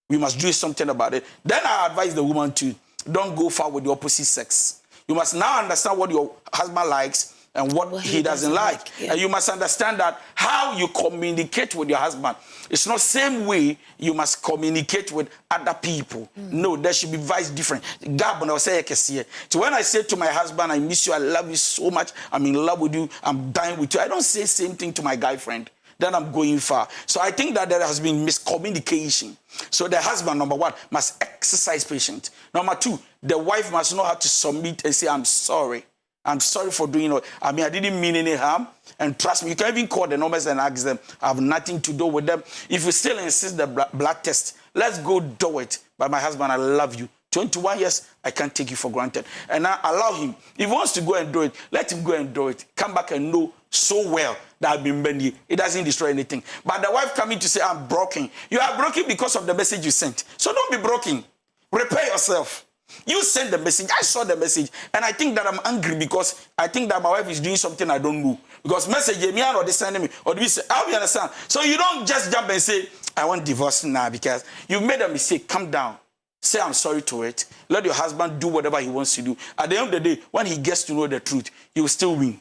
We must do something about it. Then I advise the woman to don't go far with the opposite sex. You must now understand what your husband likes and what he doesn't like. Yeah. And you must understand that how you communicate with your husband, it's not the same way you must communicate with other people. No, there should be vice different. So when I say to my husband, I miss you, I love you so much, I'm in love with you, I'm dying with you, I don't say the same thing to my guy friend. Then I'm going far. So I think that there has been miscommunication. So the husband, number one, must exercise patience. Number two, the wife must know how to submit and say, I'm sorry. I'm sorry for doing it. I mean, I didn't mean any harm. And trust me, you can even call the numbers and ask them. I have nothing to do with them. If you still insist the blood test, let's go do it. But my husband, I love you. 21 years, I can't take you for granted. And I allow him. If he wants to go and do it, let him go and do it. Come back and know so well that I've been bending. It doesn't destroy anything. But the wife coming to say, I'm broken. You are broken because of the message you sent. So don't be broken. Repair yourself. You sent the message. I saw the message. And I think that I'm angry because I think that my wife is doing something I don't know. Because message me or they send me. Or do we say, how do you understand? So you don't just jump and say, I want divorce now because you've made a mistake. Calm down. Say I'm sorry to it. Let your husband do whatever he wants to do. At the end of the day, when he gets to know the truth, he will still win.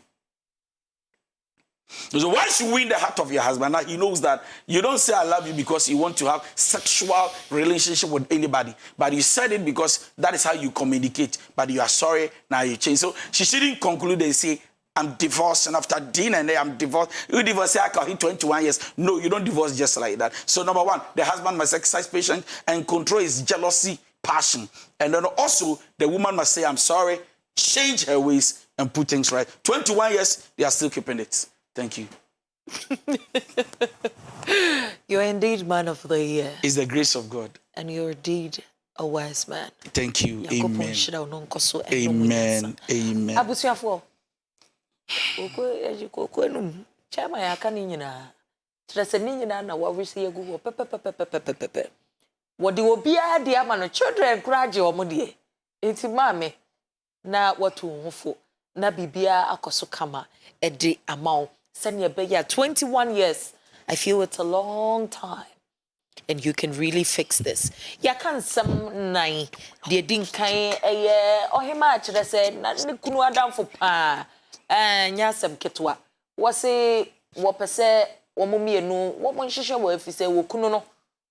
So once you win the heart of your husband, now he knows that you don't say I love you because you want to have sexual relationship with anybody. But you said it because that is how you communicate. But you are sorry, now you change. So she shouldn't conclude and say, I'm divorced, and after dinner and I'm divorced. You divorce, say I can hit 21 years. No, you don't divorce just like that. So number one, the husband must exercise patience and control his jealousy, passion. And then also, the woman must say, I'm sorry, change her ways and put things right. 21 years, they are still keeping it. Thank you. You're indeed man of the year. It's the grace of God. And you're indeed a wise man. Thank you. Amen. Amen. Amen. Abusuafo. Chama ya ka ni nyina. Trese ni nyina na wa wisi egu wo pepepepepepepe. Wodi obi a de ama no children graduate omode. Enti mame na watu hofo na bibia akoso kama edi amount. Senior Beya, 21 years. I feel it's a long time. And you can really fix this. Ya kan some nine. The dinkai ohima chere say na kunu adam for pa. Nyasem ketwa. Wase wo pese womo mienu wo nhwehwe wo afise wo kunu no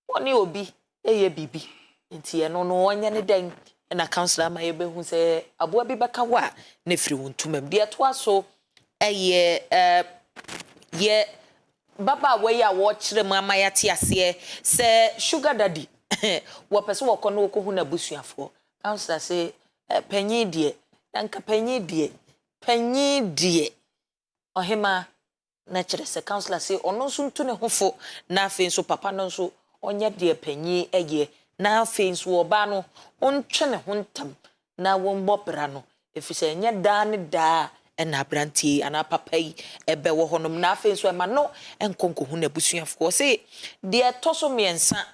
woni obi eye bibi nti ye no onye ne den na counselor ma ye behu se aboa bi beka wa na firi wontumam de to aso eye ye baba we ya wo kire mu amayate ase se sugar daddy wo pese wo kono wo kohu na busuafo counselor se panyi die nanka panyi die ohema na kire se counselor se ono so ntu ne hofo na afi so papa no so onye de panyi eye na afi so oba no ontwe ne hontam na wo mbopra no efise nye da ne da na branti ana papa yi ebe wo honom na afi so ema no enkonko hu na busuafo se de toso miensa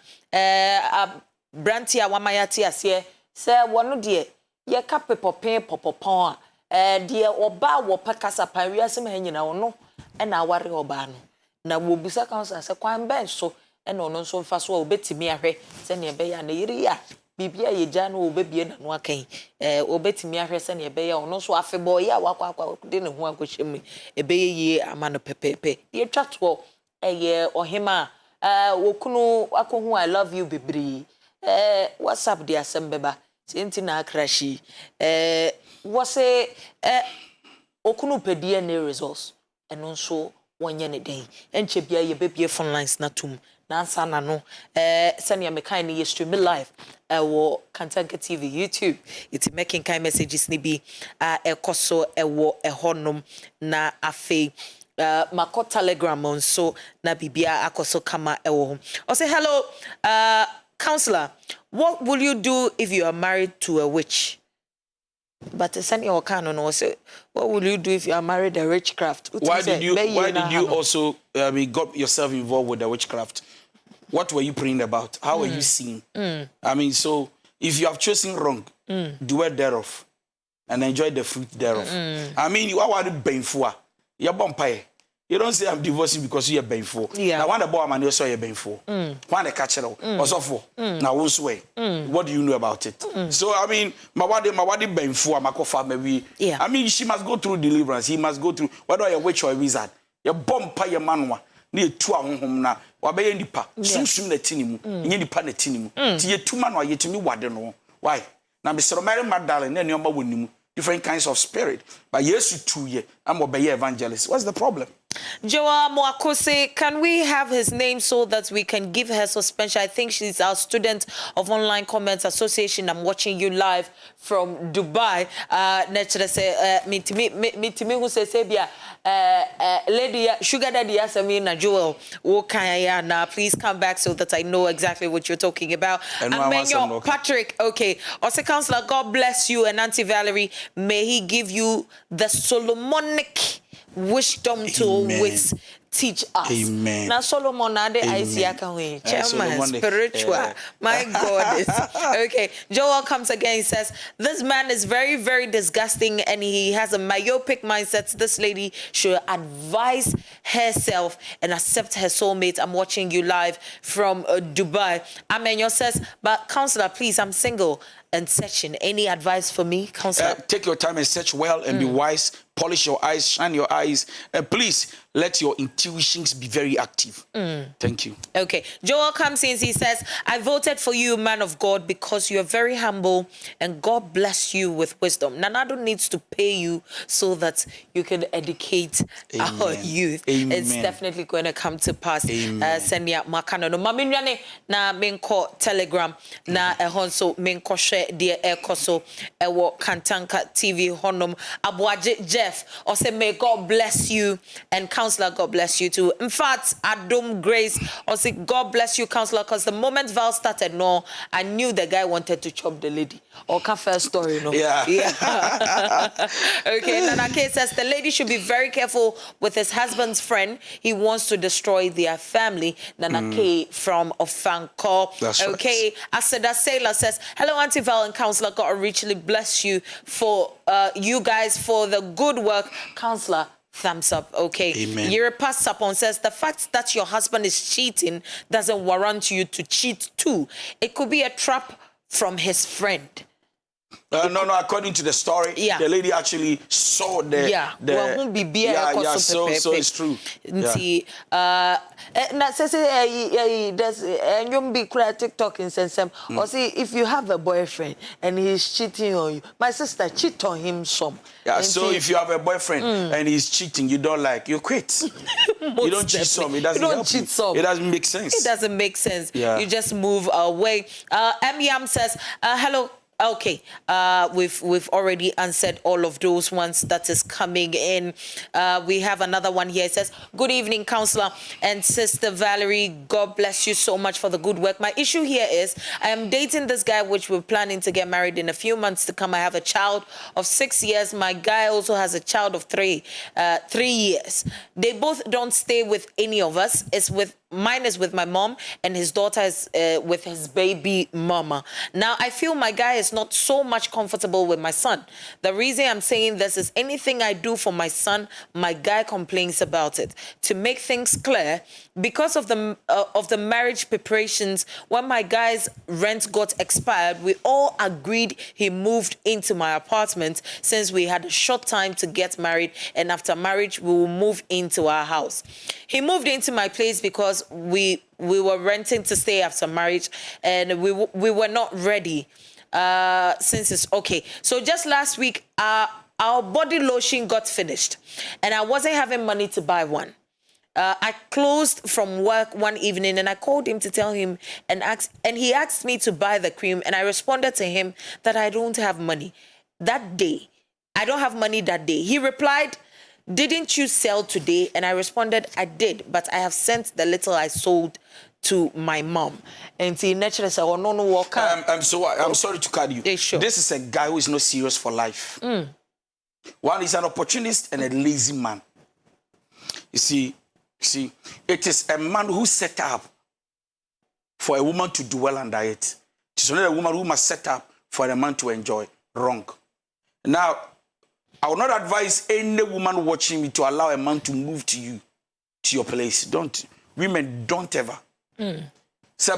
branti a wamayate ase se wono de ye kapepopin popopon a de oba wo pakasa panwiase ma nyina wono na aware oba no na wo busa kansa se kwan ben so na ono nso mfa so obetimi ahwe se ne ebe ya na yiri ya bibia ye gya no obebie na no akan obetimi ahwe se ne ebe ya ono nso afebo ya wakwa de ne ho akohyem ebe ye ama no pepepe ye twato eye ohima wokunu akohu I love you bibri whatsapp dia sembeba senti na akrashi wose okunu pedie ne results eno nso wonye ne den enche bia ye bebie phone lines na tum na ansa na no senia mekan ne stream live wo Kantanka TV YouTube it's making kind messages ni bi ekoso ewo ehonum na afei mako telegram on so na bibia akoso kama ewo o say hello counselor, what will you do if you are married to a witch? But send your canon no say what will you do if you are married to witchcraft? Why did you also got yourself involved with the witchcraft? What were you praying about? How were you seeing? I mean, so if you have chosen wrong, do it thereof and enjoy the fruit thereof. I mean, you are painful. You're bumpy. You don't say I'm divorcing because you're painful. Yeah. Now, when the boy man you saw you're painful. When the catcher also for now won't sway. What do you know about it? So I mean, my wadi painful. My maybe. Yeah. I mean, she must go through deliverance. He must go through whether you're witch or a wizard. You're bumpy your manwa. Near 2 hours home now. Wabe nipa. Sum na tinimu. Nye nipa na tinimu. Ti ye 2 manwa ye timi wade no. Why? Now, Mr. Marital and then your mama different kinds of spirit. But yes, 2 years. I'm a evangelist. What's the problem? Joa Mwakose, can we have his name so that we can give her suspension? I think she's our student of Online Comments Association. I'm watching you live from Dubai. Nature say, me who says, lady, sugar daddy, yes, I mean, Joel, now please come back so that I know exactly what you're talking about. And Patrick, okay. Also, Counselor, God bless you, and Auntie Valerie, may he give you the Solomonic wisdom to always teach us. Amen. Now Solomon ade Isiaka chairman spiritual. My God is okay. Joel comes again. He says this man is very, very disgusting and he has a myopic mindset. This lady should advise herself and accept her soulmate. I'm watching you live from Dubai. Amenyo says, but counselor, please, I'm single and searching. Any advice for me, counselor? Take your time and search well and be wise. Polish your eyes, shine your eyes. Please let your intuitions be very active. Thank you. Okay. Joel comes in. He says, I voted for you, man of God, because you are very humble and God bless you with wisdom. Nanado needs to pay you so that you can educate our youth. Amen. It's definitely going to come to pass. Amen. Makano no maminyane na menko telegram na ehonso menko share dear ekoso ewo Kantanka TV honom abuaje Jeff or say may God bless you and counselor God bless you too. In fact, Adom Grace or say God bless you counselor because the moment Val started no I knew the guy wanted to chop the lady or first story no. Yeah. Okay, Nanake says the lady should be very careful with his husband's friend. He wants to destroy their family. Nanake from Ofanko. That's okay. Right. Asada Sailor says, hello, Auntie Val and Counselor. God richly bless you for you guys for the good work. Counselor, thumbs up. Okay. Amen. Yiripa Sapon says, the fact that your husband is cheating doesn't warrant you to cheat too. It could be a trap from his friend. No, according to the story, the lady actually saw the... so it's true. Na say there's you be cry TikTok in sensem or see if you have a boyfriend and he's cheating on you. My sister cheat on him some. Yeah, so if you have a boyfriend and he's cheating, you don't like, you quit. You don't cheat some. It doesn't help you. It doesn't make sense. It doesn't make sense. Yeah. You just move away. M Yam says, hello. Okay, we've already answered all of those ones that is coming in. We have another one here. It says, good evening, Counselor and Sister Valerie. God bless you so much for the good work. My issue here is I am dating this guy, which we're planning to get married in a few months to come. I have a child of 6 years. My guy also has a child of 3 years. They both don't stay with any of us. Mine is with my mom, and his daughter is with his baby mama. Now, I feel my guy is not so much comfortable with my son. The reason I'm saying this is anything I do for my son, my guy complains about it. To make things clear, because of the marriage preparations, when my guy's rent got expired, we all agreed he moved into my apartment since we had a short time to get married, and after marriage, we will move into our house. He moved into my place because we were renting to stay after marriage, and we were not ready since it's okay. So just last week, our body lotion got finished, and I wasn't having money to buy one. I closed from work one evening, and I called him to tell him and he asked me to buy the cream, and I responded to him that I don't have money that day. I don't have money that day. He replied, didn't you sell today? And I responded, I did, but I have sent the little I sold to my mom. And he naturally said, oh, no, walk out. I'm sorry to cut you. Yeah, sure. This is a guy who is not serious for life. One is an opportunist and a lazy man. You see, it is a man who set up for a woman to dwell under it. It is not a woman who must set up for a man to enjoy. Wrong. Now, I will not advise any woman watching me to allow a man to move to you, to your place. Don't. Women, don't ever. So,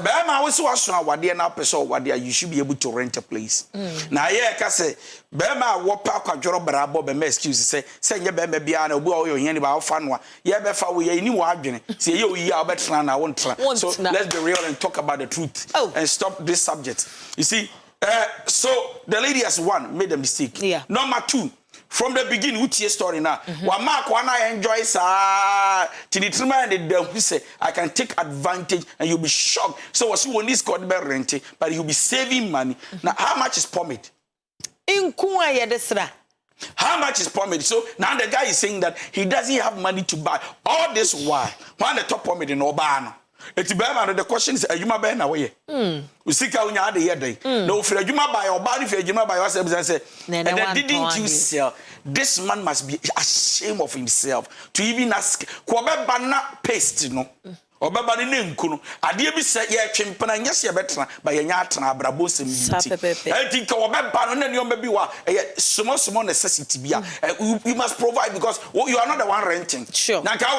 you should be able to rent a place. Now, yeah, I say, Bema, what park or job, but excuse say, send your baby beyond a boy or any about fanwa. Yeah, before we any more say you are better than I won't try. So, let's be real and talk about the truth and stop this subject. You see, so the lady has made a mistake. Yeah. Number 2. From the beginning, what's your story now? I enjoy who say I can take advantage and you'll be shocked. So what's when this got better renting, but you'll be saving money. Now, how much is pomade? How much is pomade? So now the guy is saying that he doesn't have money to buy all this. Why? One the top pomade in Obano. It's the question is, you might buy now. We see how you had the day. No, for you might buy or buy if you might buy yourself and say, and then didn't you sell? This man must be ashamed of himself to even ask, Kwabana paste, no. Or Babani Nkuno. I dear be said, yeah, Chimpana, yes, you're better by a yatra, Brabos and I think Kwabana and your baby were small necessity. You must provide because you are not the one renting. Sure. Now, how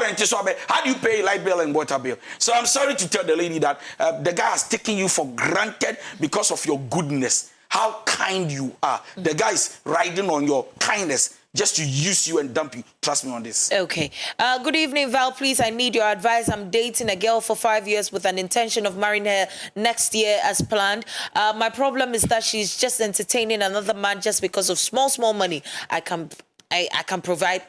do you pay light bill and water bill? So I'm sorry to tell the lady that the guy has taken you for granted because of your goodness. How kind you are. The guy is riding on your kindness just to use you and dump you. Trust me on this. Okay. Good evening, Val. Please, I need your advice. I'm dating a girl for 5 years with an intention of marrying her next year as planned. My problem is that she's just entertaining another man just because of small money. I can't provide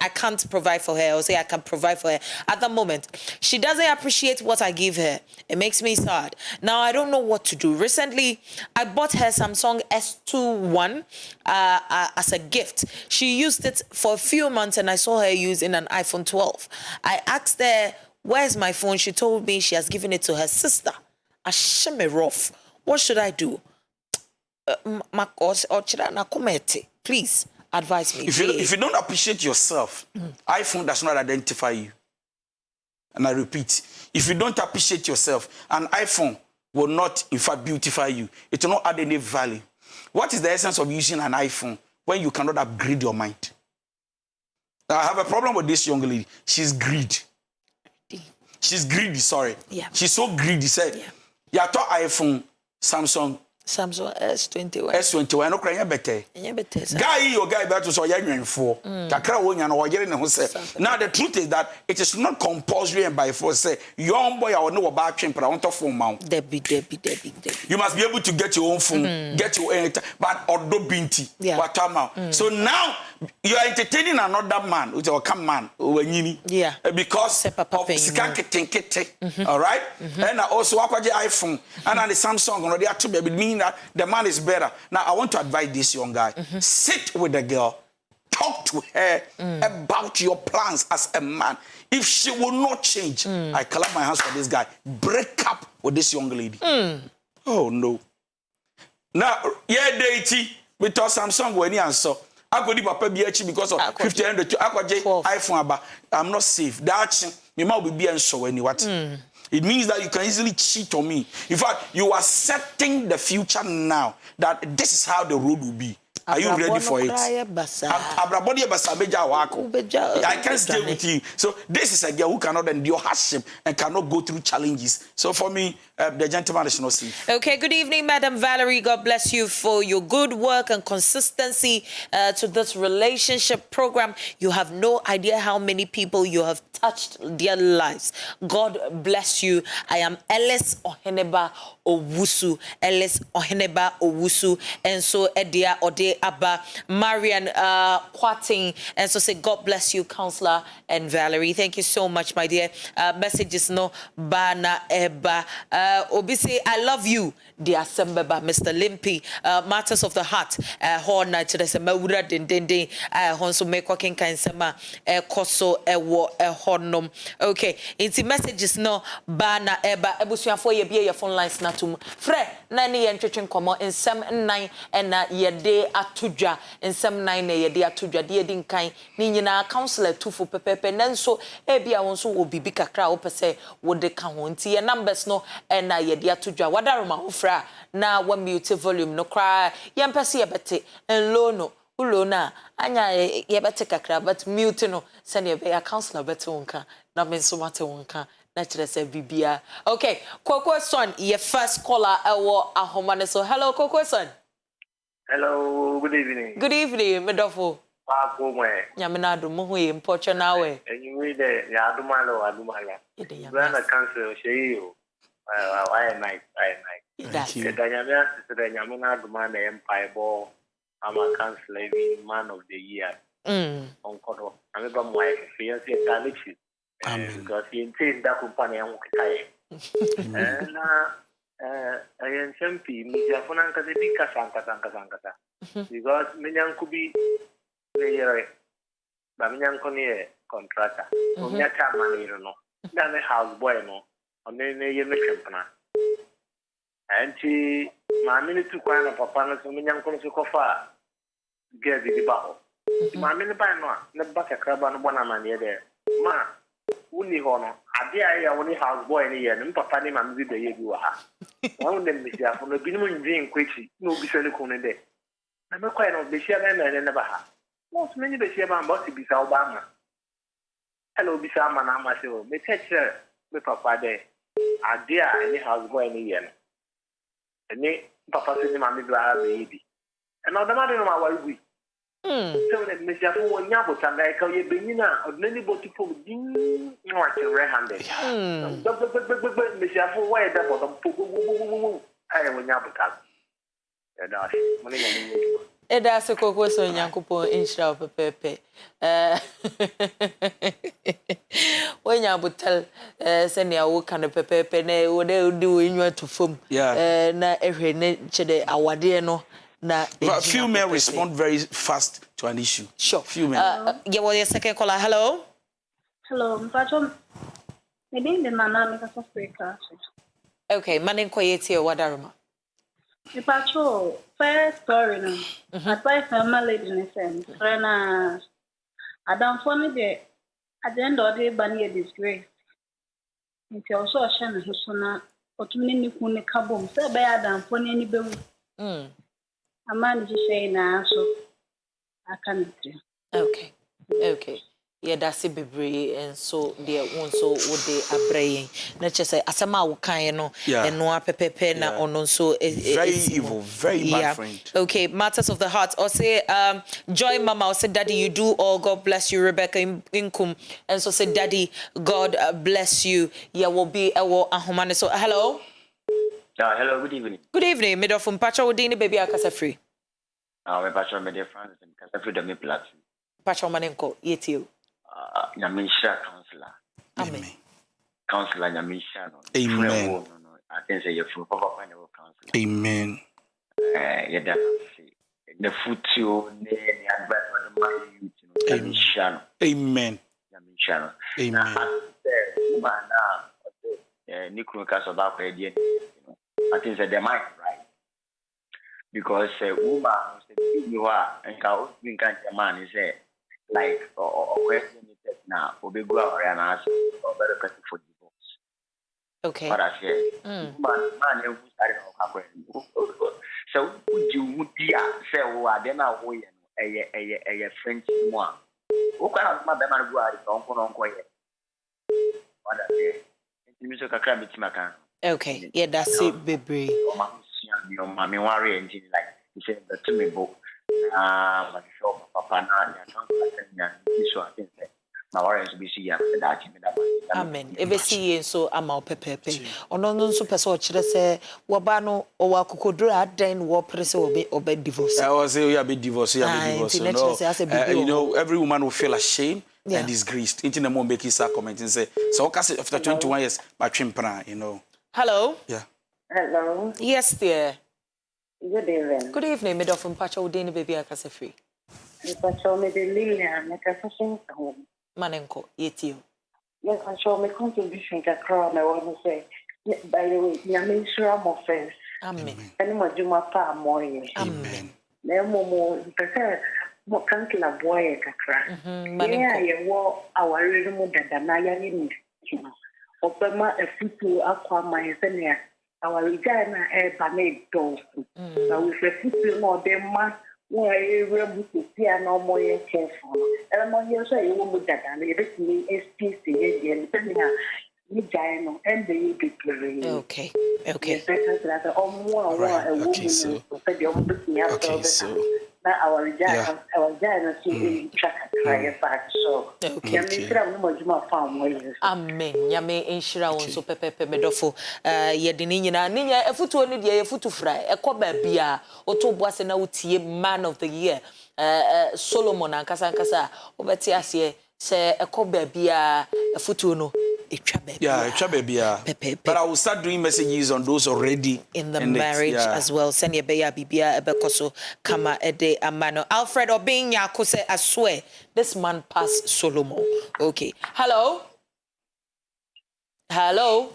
for her, or say I can provide for her. At the moment, she doesn't appreciate what I give her. It makes me sad. Now, I don't know what to do. Recently, I bought her Samsung S21 as a gift. She used it for a few months, and I saw her using an iPhone 12. I asked her, where's my phone? She told me she has given it to her sister. Rough. What should I do? Please. Advise me. If you don't appreciate yourself, iPhone does not identify you. And I repeat, if you don't appreciate yourself, an iPhone will not, in fact, beautify you. It will not add any value. What is the essence of using an iPhone when you cannot upgrade your mind? Now, I have a problem with this young lady. She's greedy. She's greedy, sorry. Yeah. She's so greedy. Said, yeah, I thought iPhone, Samsung, Samsung S21. S21 no kra nya better. Nya better. Guy your guy better so ya nwenfo. Kakra wo nya no yere ne ho say. Now the truth is that it is not compulsory and by force say young boy or no ba twempra won to phone ma. Debbie. You must be able to get your own phone, get your own, but odo binti. What time? So now you are entertaining another man, which will come man, yeah, because of skanketenkete. All right, and also akwaje iPhone and the Samsung already have to be meaning that the man is better. Now I want to advise this young guy: sit with the girl, talk to her about your plans as a man. If she will not change, I clap my hands for this guy. Break up with this young lady. Oh no. Now, yeah, deity we talk Samsung when he answer. I go to papa BH because of 1500 iPhone aba. I'm not safe. That me ma be and so any what. It means that you can easily cheat on me. In fact, you are setting the future now that this is how the road will be. Are you ready for it? I can't stay with you. So this is a girl who cannot endure hardship and cannot go through challenges. So for me, the gentleman is not safe. Okay, good evening, Madam Valerie. God bless you for your good work and consistency to this relationship program. You have no idea how many people you have touched their lives. God bless you. I am Ellis Oheneba Owusu. Ellis Oheneba Owusu. And so Edia Ode Abba Marian Kwating. And so say God bless you, Counselor and Valerie. Thank you so much, my dear. Messages no Bana Eba. Obisi, I love you, dear Sembeba, Mr. Limpy. Matters of the heart. Horn night to the Semawura Dindindi. Honso Mekwakin Kansema. Koso Ewo Hornum. Okay. It's messages no Bana Eba. Ebusia for ye be your phone lines natum. Fre, nani entretchen komo in some 9 and ye de atuja. In some 9 ye de atuja. Dear Dinkai. Nina counselor tufu pepe. Nanso ebia wonso will be big a crowd per se would the count. Your numbers no and na ye dia to dwa wadaroma ofra na wa mute volume no cry yem pese ye bete en low no ulo na anya ye bete kakra but mute no send ye be counselor bete wonka na me so mate wonka na kire se bibia. Okay, Koko son ye first caller ewo ahomane. So hello Koko son. Hello, good evening. Good evening, medofo. Nyamina adumo ho ye mpocho nawe. Anyway there ya adumala. Brother cancel sheyo. I night. That's it. Nyamina adumala empire ball. I'm a counselor man of the year. Onkodo. I'm a my fiancé Talichi. Because he intends that company and and I am simply Mijafonanka the Bika Sankata. Because Minyan could be the Bamian Conia contractor. Yaka money, Then a house boy, no, or maybe you make company. And she, my minute to find a papa, so Minyan Conocofa get the battle. My minute by no, the buck a crab on one man there. Ma, only honor. I dare only house boy in the year, and papa name and with the year you are. One of them is there from the beginning being quickly, no be sure to day. I'm not quite of the share and never have. Most many the share man must be Obama. Hello, Bisama Namasho, may take her with papa there. I dare any house boy in the year. And papa said, Mammy, baby. And all the matter of my wife. So that Mr. Fu and Yabos and I call you Benina or many boat to pull in red handed. Mr. Fu, why that was I am Yabuka. That's a Koko so Yankupo in shop pepe. When you would tell send your work and the pepe, what they do in your to form. Yeah. Na every nature our dear no. But few men respond very fast to an issue. Sure. Few men. Yeah, well, your second caller. Hello. Hello, Mpacho. Maybe the nana make us Africa. Okay, manin koyeti o wadaruma. Mpacho, first story no. Advice my lady ne send. Friend Adam funny there. At the end of the day, bani a disgrace. Nti also a shame so na otumini ni kunu kabom. Say be Adam funny ni be. A man just say na so I can't do. Okay. That's a bebre and so dear one so would they a brain. Not just say asama wukan no and no pepe na on so very evil, very bad friend. Okay, matters of the heart. Or say Joy Mama or say Daddy you do all, God bless you. Rebecca Inkum and so say Daddy God bless you. Yeah, will be a war ahomane. So hello. Hello, good evening. Good evening. Middle from Pacha Udini baby akasa free. My Pacha my dear friends and Casa free the me platform. Pacha manenko yetio. Nyamisha counselor. Amen. Counselor Nyamisha. Amen. No. I think say your full papa find a counselor. Amen. Yeah, that's the foot you the advice for the man youth. Nyamisha. Amen. Nyamisha. Amen. Nikun Casa back idea. I think that they might, right? Because woman you are and how we can't man is like or question it now or be go and ask or better question for divorce. Okay. What I say, man, who started so would you say, oh, I don't know a French one. Who can have my man go out on quiet? What I say, music a crime, it's my can. Okay, yeah, that's it, baby. Your mommy worry and like you said the to me book. My shop, papa, my warriors be see that. Amen. Ebesi so ama pepepe. Ono no so pese o kire se wo ba no o wa kokodro adan wo prese obe divorce. I was say you be divorce, you be divorce. No. You know, every woman will feel ashamed and disgraced. Into the moment make start commenting say, so okay after 21 years, my chimpana, you know. Hello. Yeah. Hello. Yes, dear. Good evening. Good evening, middle from Pacha Udini baby akasa free. Pacha me de Lilian, make a fashion home. Manenko, yetio. Yes, I show my contribution to crown. I want to say, by the way, I'm sure I'm offense. Amen. And my Juma pa more. Amen. No more, because more country la boy kakra. Yeah, you war our rhythm than I am. Opema a futu aqua my senior. Our regina air banate dolls. Now with a futu more than my. Why are able to see no more careful? And I'm here say you won't that and it me SPC and depending on you gyno and the big. Okay. Okay. Okay, so now our regina see track try back so. Okay. Amen. Yame enshira won so pepepe medofo yede ni nyina ninya efutu oni de efutu fra ekoba bia otoboase na utie man of the year Solomon ankasa obeti ase se ekoba bia efutu no etwa ba bia. Yeah, etwa ba bia. But I will start doing messages on those already in the marriage as well. Send your beya bibia ebekoso kama ede amano. Alfred Obinya kose I swear this man passed Solomon. Okay. Hello. Hello.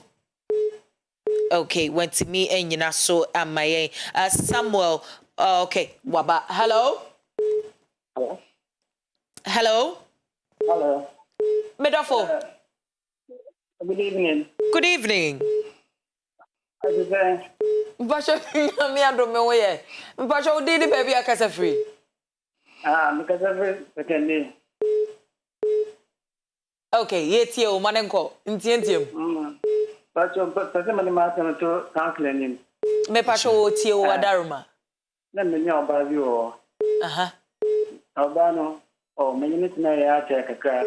Okay, went to me and you know so am I Samuel. Okay, waba. Hello. Hello. Hello. Hello. Medofo. Good evening. Good evening. Because me ando me we. Mpasho udini baby akasa free. because every pretending. Okay, yeti o manenko. Ntiem. But many matter to counseling. Me pasho o tie o adaruma. Let me know about you. Albano or many minutes na take a crack.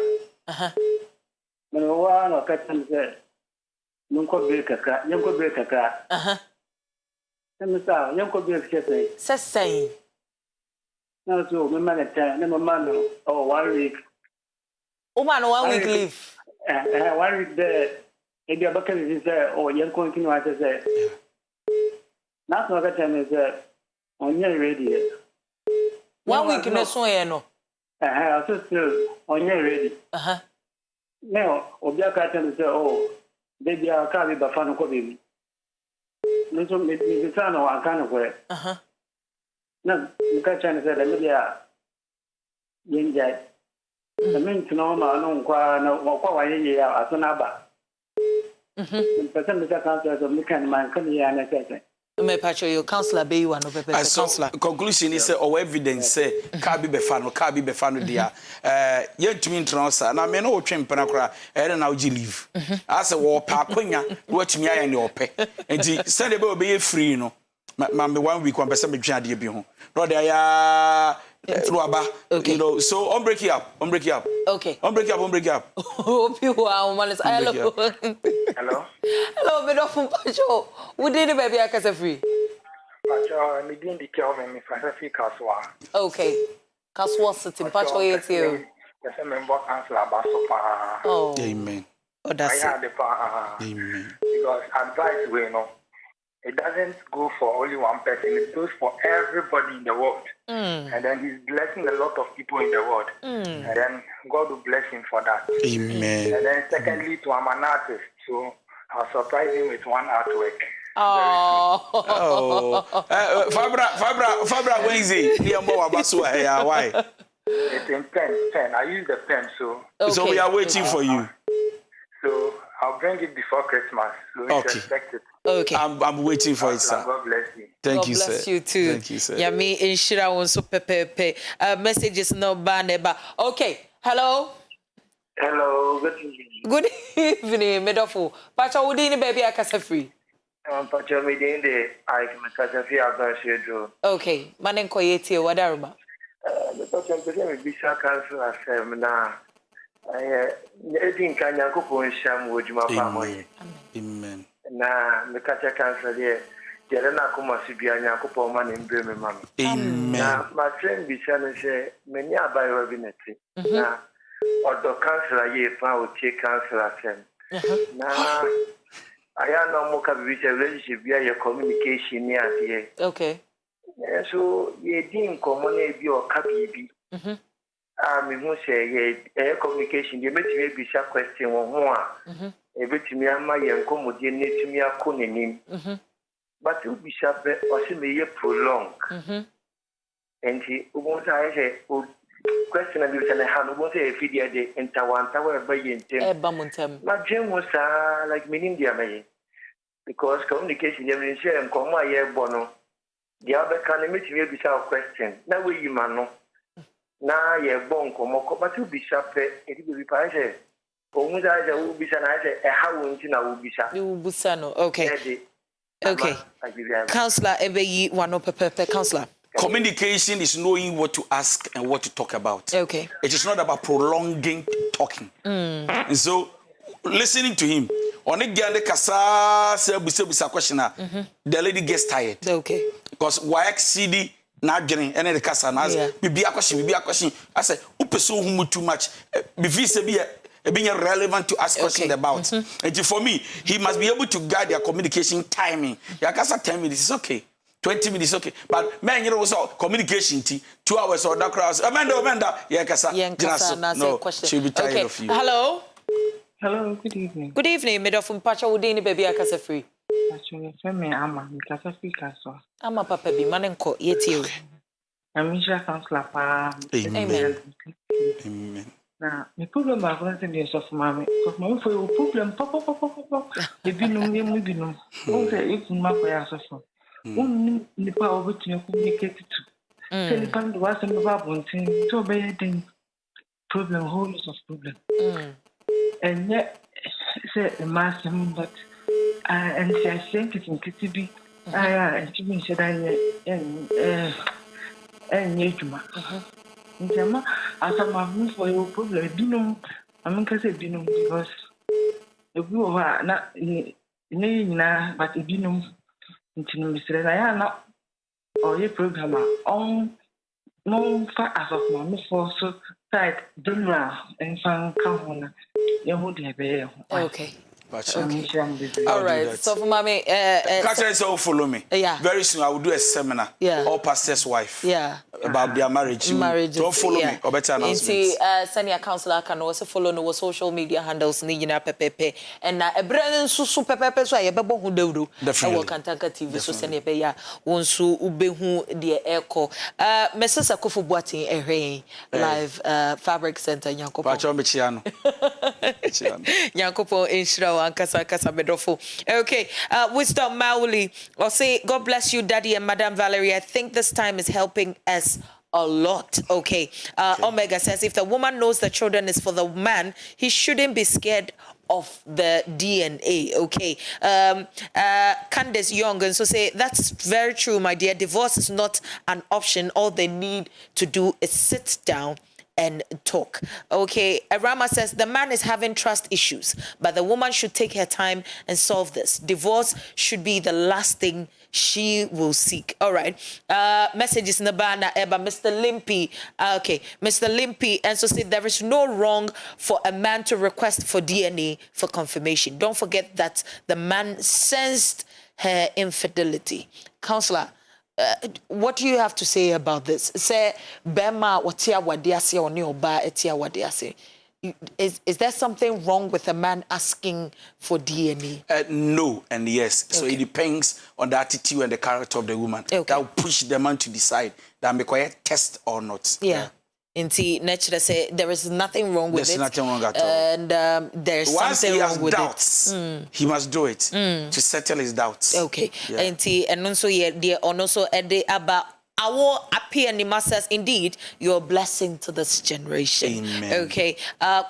No one or catching said, you could break a crack, you could break a crack. Let me say, you could break a crack. Say. No, so my man, never man, or 1 week. Oh, man, 1 week leave. 1 week there. If your bucket is there, or young continue as I said. Not no time is on your radio. 1 week no so no. I still on your radio. Now, Obiaka can say, oh, baby, I'll carry the fan of baby. No, so maybe son or I can't wear. No, you can't say that media. Yin Jack. The mean to know my own qua no quite a year as an abba. The person with the council of Mikan man come here and I said, Me pacho your counselor be you no pepe counselor. Conclusion is or evidence say car be befano dia. Yet to me transfer. Na me no twem pena kra e na uji leave. As a war pa kwanya watch me and your pay. Enti send e be free no. Ma me 1 week one person me dwa de bi ho. No there ya okay. You know, so on break it up. Okay. On break it up. Hope you are man. Hello. Hello, me do from pacho. We did baby akasa free. Pacho, me din di kyo me fasa fi kaswa. Okay. Kaswa sitting pacho yet you. Yes, I remember council about so far. Oh. Amen. Oh, that's I had the Amen. because advice we know. It doesn't go for only one person. It goes for everybody in the world. And then he's blessing a lot of people in the world. And then God will bless him for that. Amen. And then secondly, to I'm an artist. So I'll surprise him with one artwork. Oh. Fabra Wednesday. Why? It's in pen. I use the pen, so. Okay. So we are waiting for you. So I'll bring it before Christmas. So Okay. expect it. Okay. I'm waiting for it, sir. God bless you. Thank God you, bless sir. you too. Thank you, sir. Yeah, me inshira won so pepe. Messages no baneba. Okay. Hello. Hello, good evening. Good evening, Medofo. Pacha wudi ni baby akasa free. Pacha me dey the I can catch fi abashedro. Okay. Manen ko yeti wadaruma. The Pacha me be cancel asem na. Edin kan Yankopon sham wodjuma pa moye. Amen. Na me catch cancel there. Jere na kuma sibia Yankopon ma ne mbre me mama. Amen. Na my friend be channel say many abayo bi neti. Na odo cancel ye pa o che cancel asem. Na aya no mo ka bi say relationship bia your communication ni ade. Okay. So ye din komo na bi o ka bibi. Me who say ye communication ye metime bi sha question wo ho a e betime ama ye nkomodie netime akonenim. But you be sharp or see me prolong. And he won't say question of you and a hand won't say if he did enter one tower by him. My dream was like meaning the May because communication you share and come my year bono. The other can meet me be sharp question. Now we you man no. Now ye bon come but you be sharp it will be page. Omuza will be san I say a how won't you now will be sharp. You busano. Okay. Okay. Counselor Ebeyi Wano Pepe counselor. Communication is knowing what to ask and what to talk about. Okay. It is not about prolonging talking. And so listening to him. On a girl kasa say bisa question the lady gets tired. Okay. Because why CD na getting and the kasa na be a question. I say upeso humu too much. Before say be being relevant to ask questions about. And for me, he must be able to guide their communication timing. Yeah, 10 minutes is okay. 20 minutes is okay. But man, you know, so communication 2 hours or that crowd. Amanda, yeah, kasa. No, she'll be tired of you. Hello. Hello, good evening. Good evening, Middle from Pacha Udini baby akasa free. Actually, me ama mikasa speaker so. Ama papa bi manenko yeti. Amisha counselor pa. Amen. Amen. Na me problem ba ko say dey so for mama. Because mama for your problem pop. E binum ye binum. O say if ma ko ya so so. Ni pa obetun communicate to. Say ni pan do was me ba bontin. To be den problem whole of problem. And yet say the master but and I think it's in KTB. And she been said and yejuma. Njama asama move for your problem binum aminka say binum because ebi o ha na ni nyina but binum ntinu misre na ya na oye program on no fa as of my for so side general and fan kahona ye ho de be okay. Okay. All right. So for mommy, Catherine is all follow me. Yeah. Very soon I will do a seminar. Yeah. All pastors' wife. Yeah. About their marriage. Don't follow me or better announcements. Senior counselor can also follow no social media handles ni na pepepe and na ebrane susu pepepe so ayebebo hu dawru. Definitely. Kantanka TV so senior be ya wonsu ubehu de eko. Mrs. Akufo Boatin ehwe live fabric center Nyankopon. Pacho mechiano. Nyankopon inshira ankasa bedofo. Okay, Wisdom Mauli or say, God bless you, Daddy and Madam Valerie. I think this time is helping us a lot. Okay. Omega says, if the woman knows the children is for the man, he shouldn't be scared of the DNA. Okay. Candace Young and so say, that's very true, my dear. Divorce is not an option. All they need to do is sit down and talk. Okay, Rama says the man is having trust issues, but the woman should take her time and solve this. Divorce should be the last thing she will seek. All right. Messages in the banner, Eba, Mr. Limpy. Okay, Mr. Limpy, and so say there is no wrong for a man to request for DNA for confirmation. Don't forget that the man sensed her infidelity. Counselor, what do you have to say about this? Say, Bema, watia wadiase or neoba etia wadiase. Is there something wrong with a man asking for DNA? No and yes. So it depends on the attitude and the character of the woman. That will push the man to decide that I'm required test or not. Yeah. Inti nature say there is nothing wrong with it. There's nothing wrong at all. And there's once something he wrong has with doubts, he must do it to settle his doubts. Okay. Inti and also there also about our appear says, indeed, you're a blessing to this generation. Amen. Okay.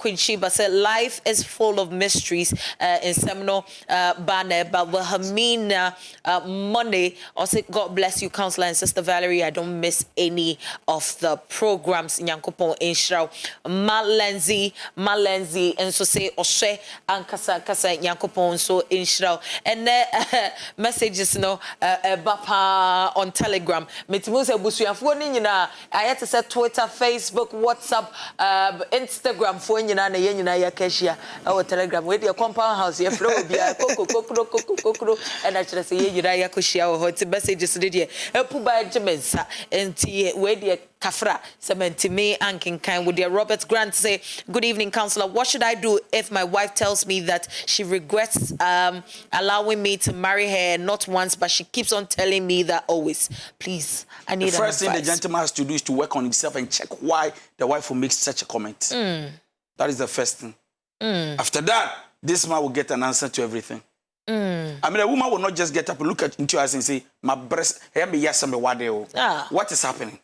Queen Sheba said, life is full of mysteries in Seminole Banner, but Wahamina Monday. Also, God bless you, Counselor and Sister Valerie. I don't miss any of the programs. Nyankopon Inshra Malenzi, and so say Oshe and Kasa Nyankopon so Inshra. And messages no Bapa on Telegram. I had to say Twitter, Facebook, WhatsApp, Instagram, phone, na cashier, our Telegram, with your compound house, your flow, and I should say, you know, hot messages, help by James, and where Kafra, Cement me, Ankin Kind, with dear Robert Grant say, good evening, Counselor. What should I do if my wife tells me that she regrets allowing me to marry her not once, but she keeps on telling me that always? Please, I need the first advice. thing the gentleman has to do is to work on himself and check why the wife will make such a comment. That is the first thing. After that, this man will get an answer to everything. I mean, a woman will not just get up and look into your eyes and say, my breast, what is happening?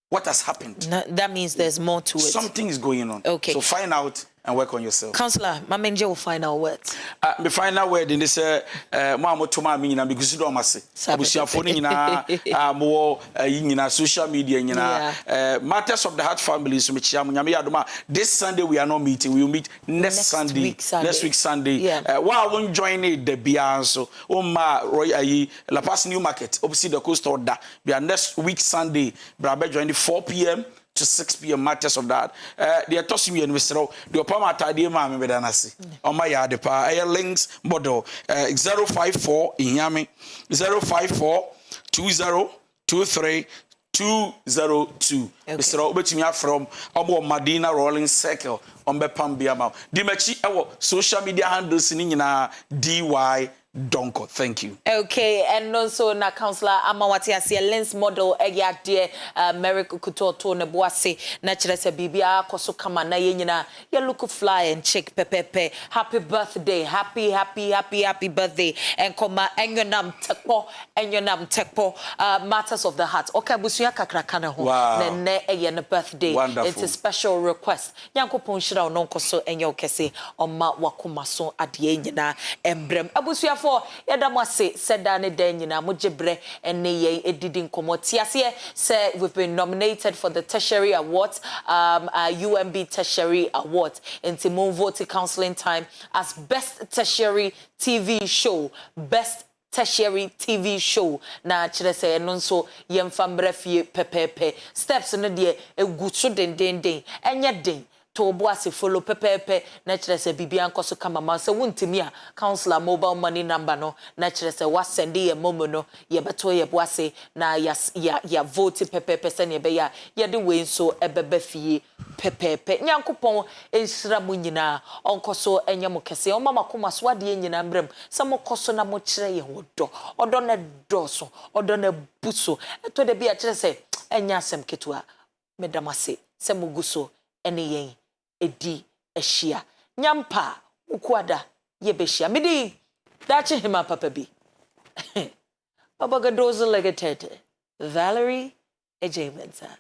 What has happened? No, that means there's more to it. Something is going on. Okay. So find out and work on yourself. Counselor, my manager will find out what. Me find out where they say, "Mama to my me na because you don't must say." Abusia phone ina, more ina social media ina. Matters of the Heart family. So me chiamu nyame adoma. This Sunday we are not meeting. We will meet next Sunday. Next week Sunday. Yeah. Why won't join it the Beyonce? Ma Roy ayi La Paz New Market. Opposite the coast order. We are next week Sunday. Brabe join the 4 p.m. to 6 p.m. Matters of that. They are tossing me and Mr. The Opama Tadia Mammy Bedanasi. On my yard, the links model 054 in Yami 054 2023 202. Mr. Obetimia from Omo Madina Rolling Circle on Bepam Biama. Dimachi, our social media handles in DY. Donko, thank you. Okay, and also na Counselor Amawati asi lens model eya de Miracle Kuto ne boase na kire se bibia koso kama na ye nyina ye look fly and chick pepepe. Happy birthday, happy birthday and koma enyonam tekpo matters of the heart. Okay, busuya kakra na ho ne eye ne birthday. Wonderful. It's a special request. Yankopon shira no koso enyo kese oma wakoma so ade nyina embrem abusuya for Yadamase said Danny Denina Mujibre and Neye Edidin Komotiasie said we've been nominated for the Tertiary Awards, UMB Tertiary Awards in Timon Vote Counseling Time as Best Tertiary TV Show. Best Tertiary TV show na chire se no so yemfa mbrafie pepepe steps no de eguso den enye den to boase follow pepepe na chire se bibia nkoso kama ma se wontimi a counselor mobile money number no na chire se wa send ye momo no ye beto ye boase na ya vote pepepe se ne be ya ye de we so ebebe fie pepepe nyankopon ensira mu nyina onkoso enye mo kese o mama koma so ade nyina mbrem se mo koso na mo chire ye odo na doso odo na buso to de bia chire se enya asem ketua medamase se muguso ene yen edi ehia nyampa ukuada yebeshia midi dachi hima papa bi Obagadozo legatete Valerie Ejemensa.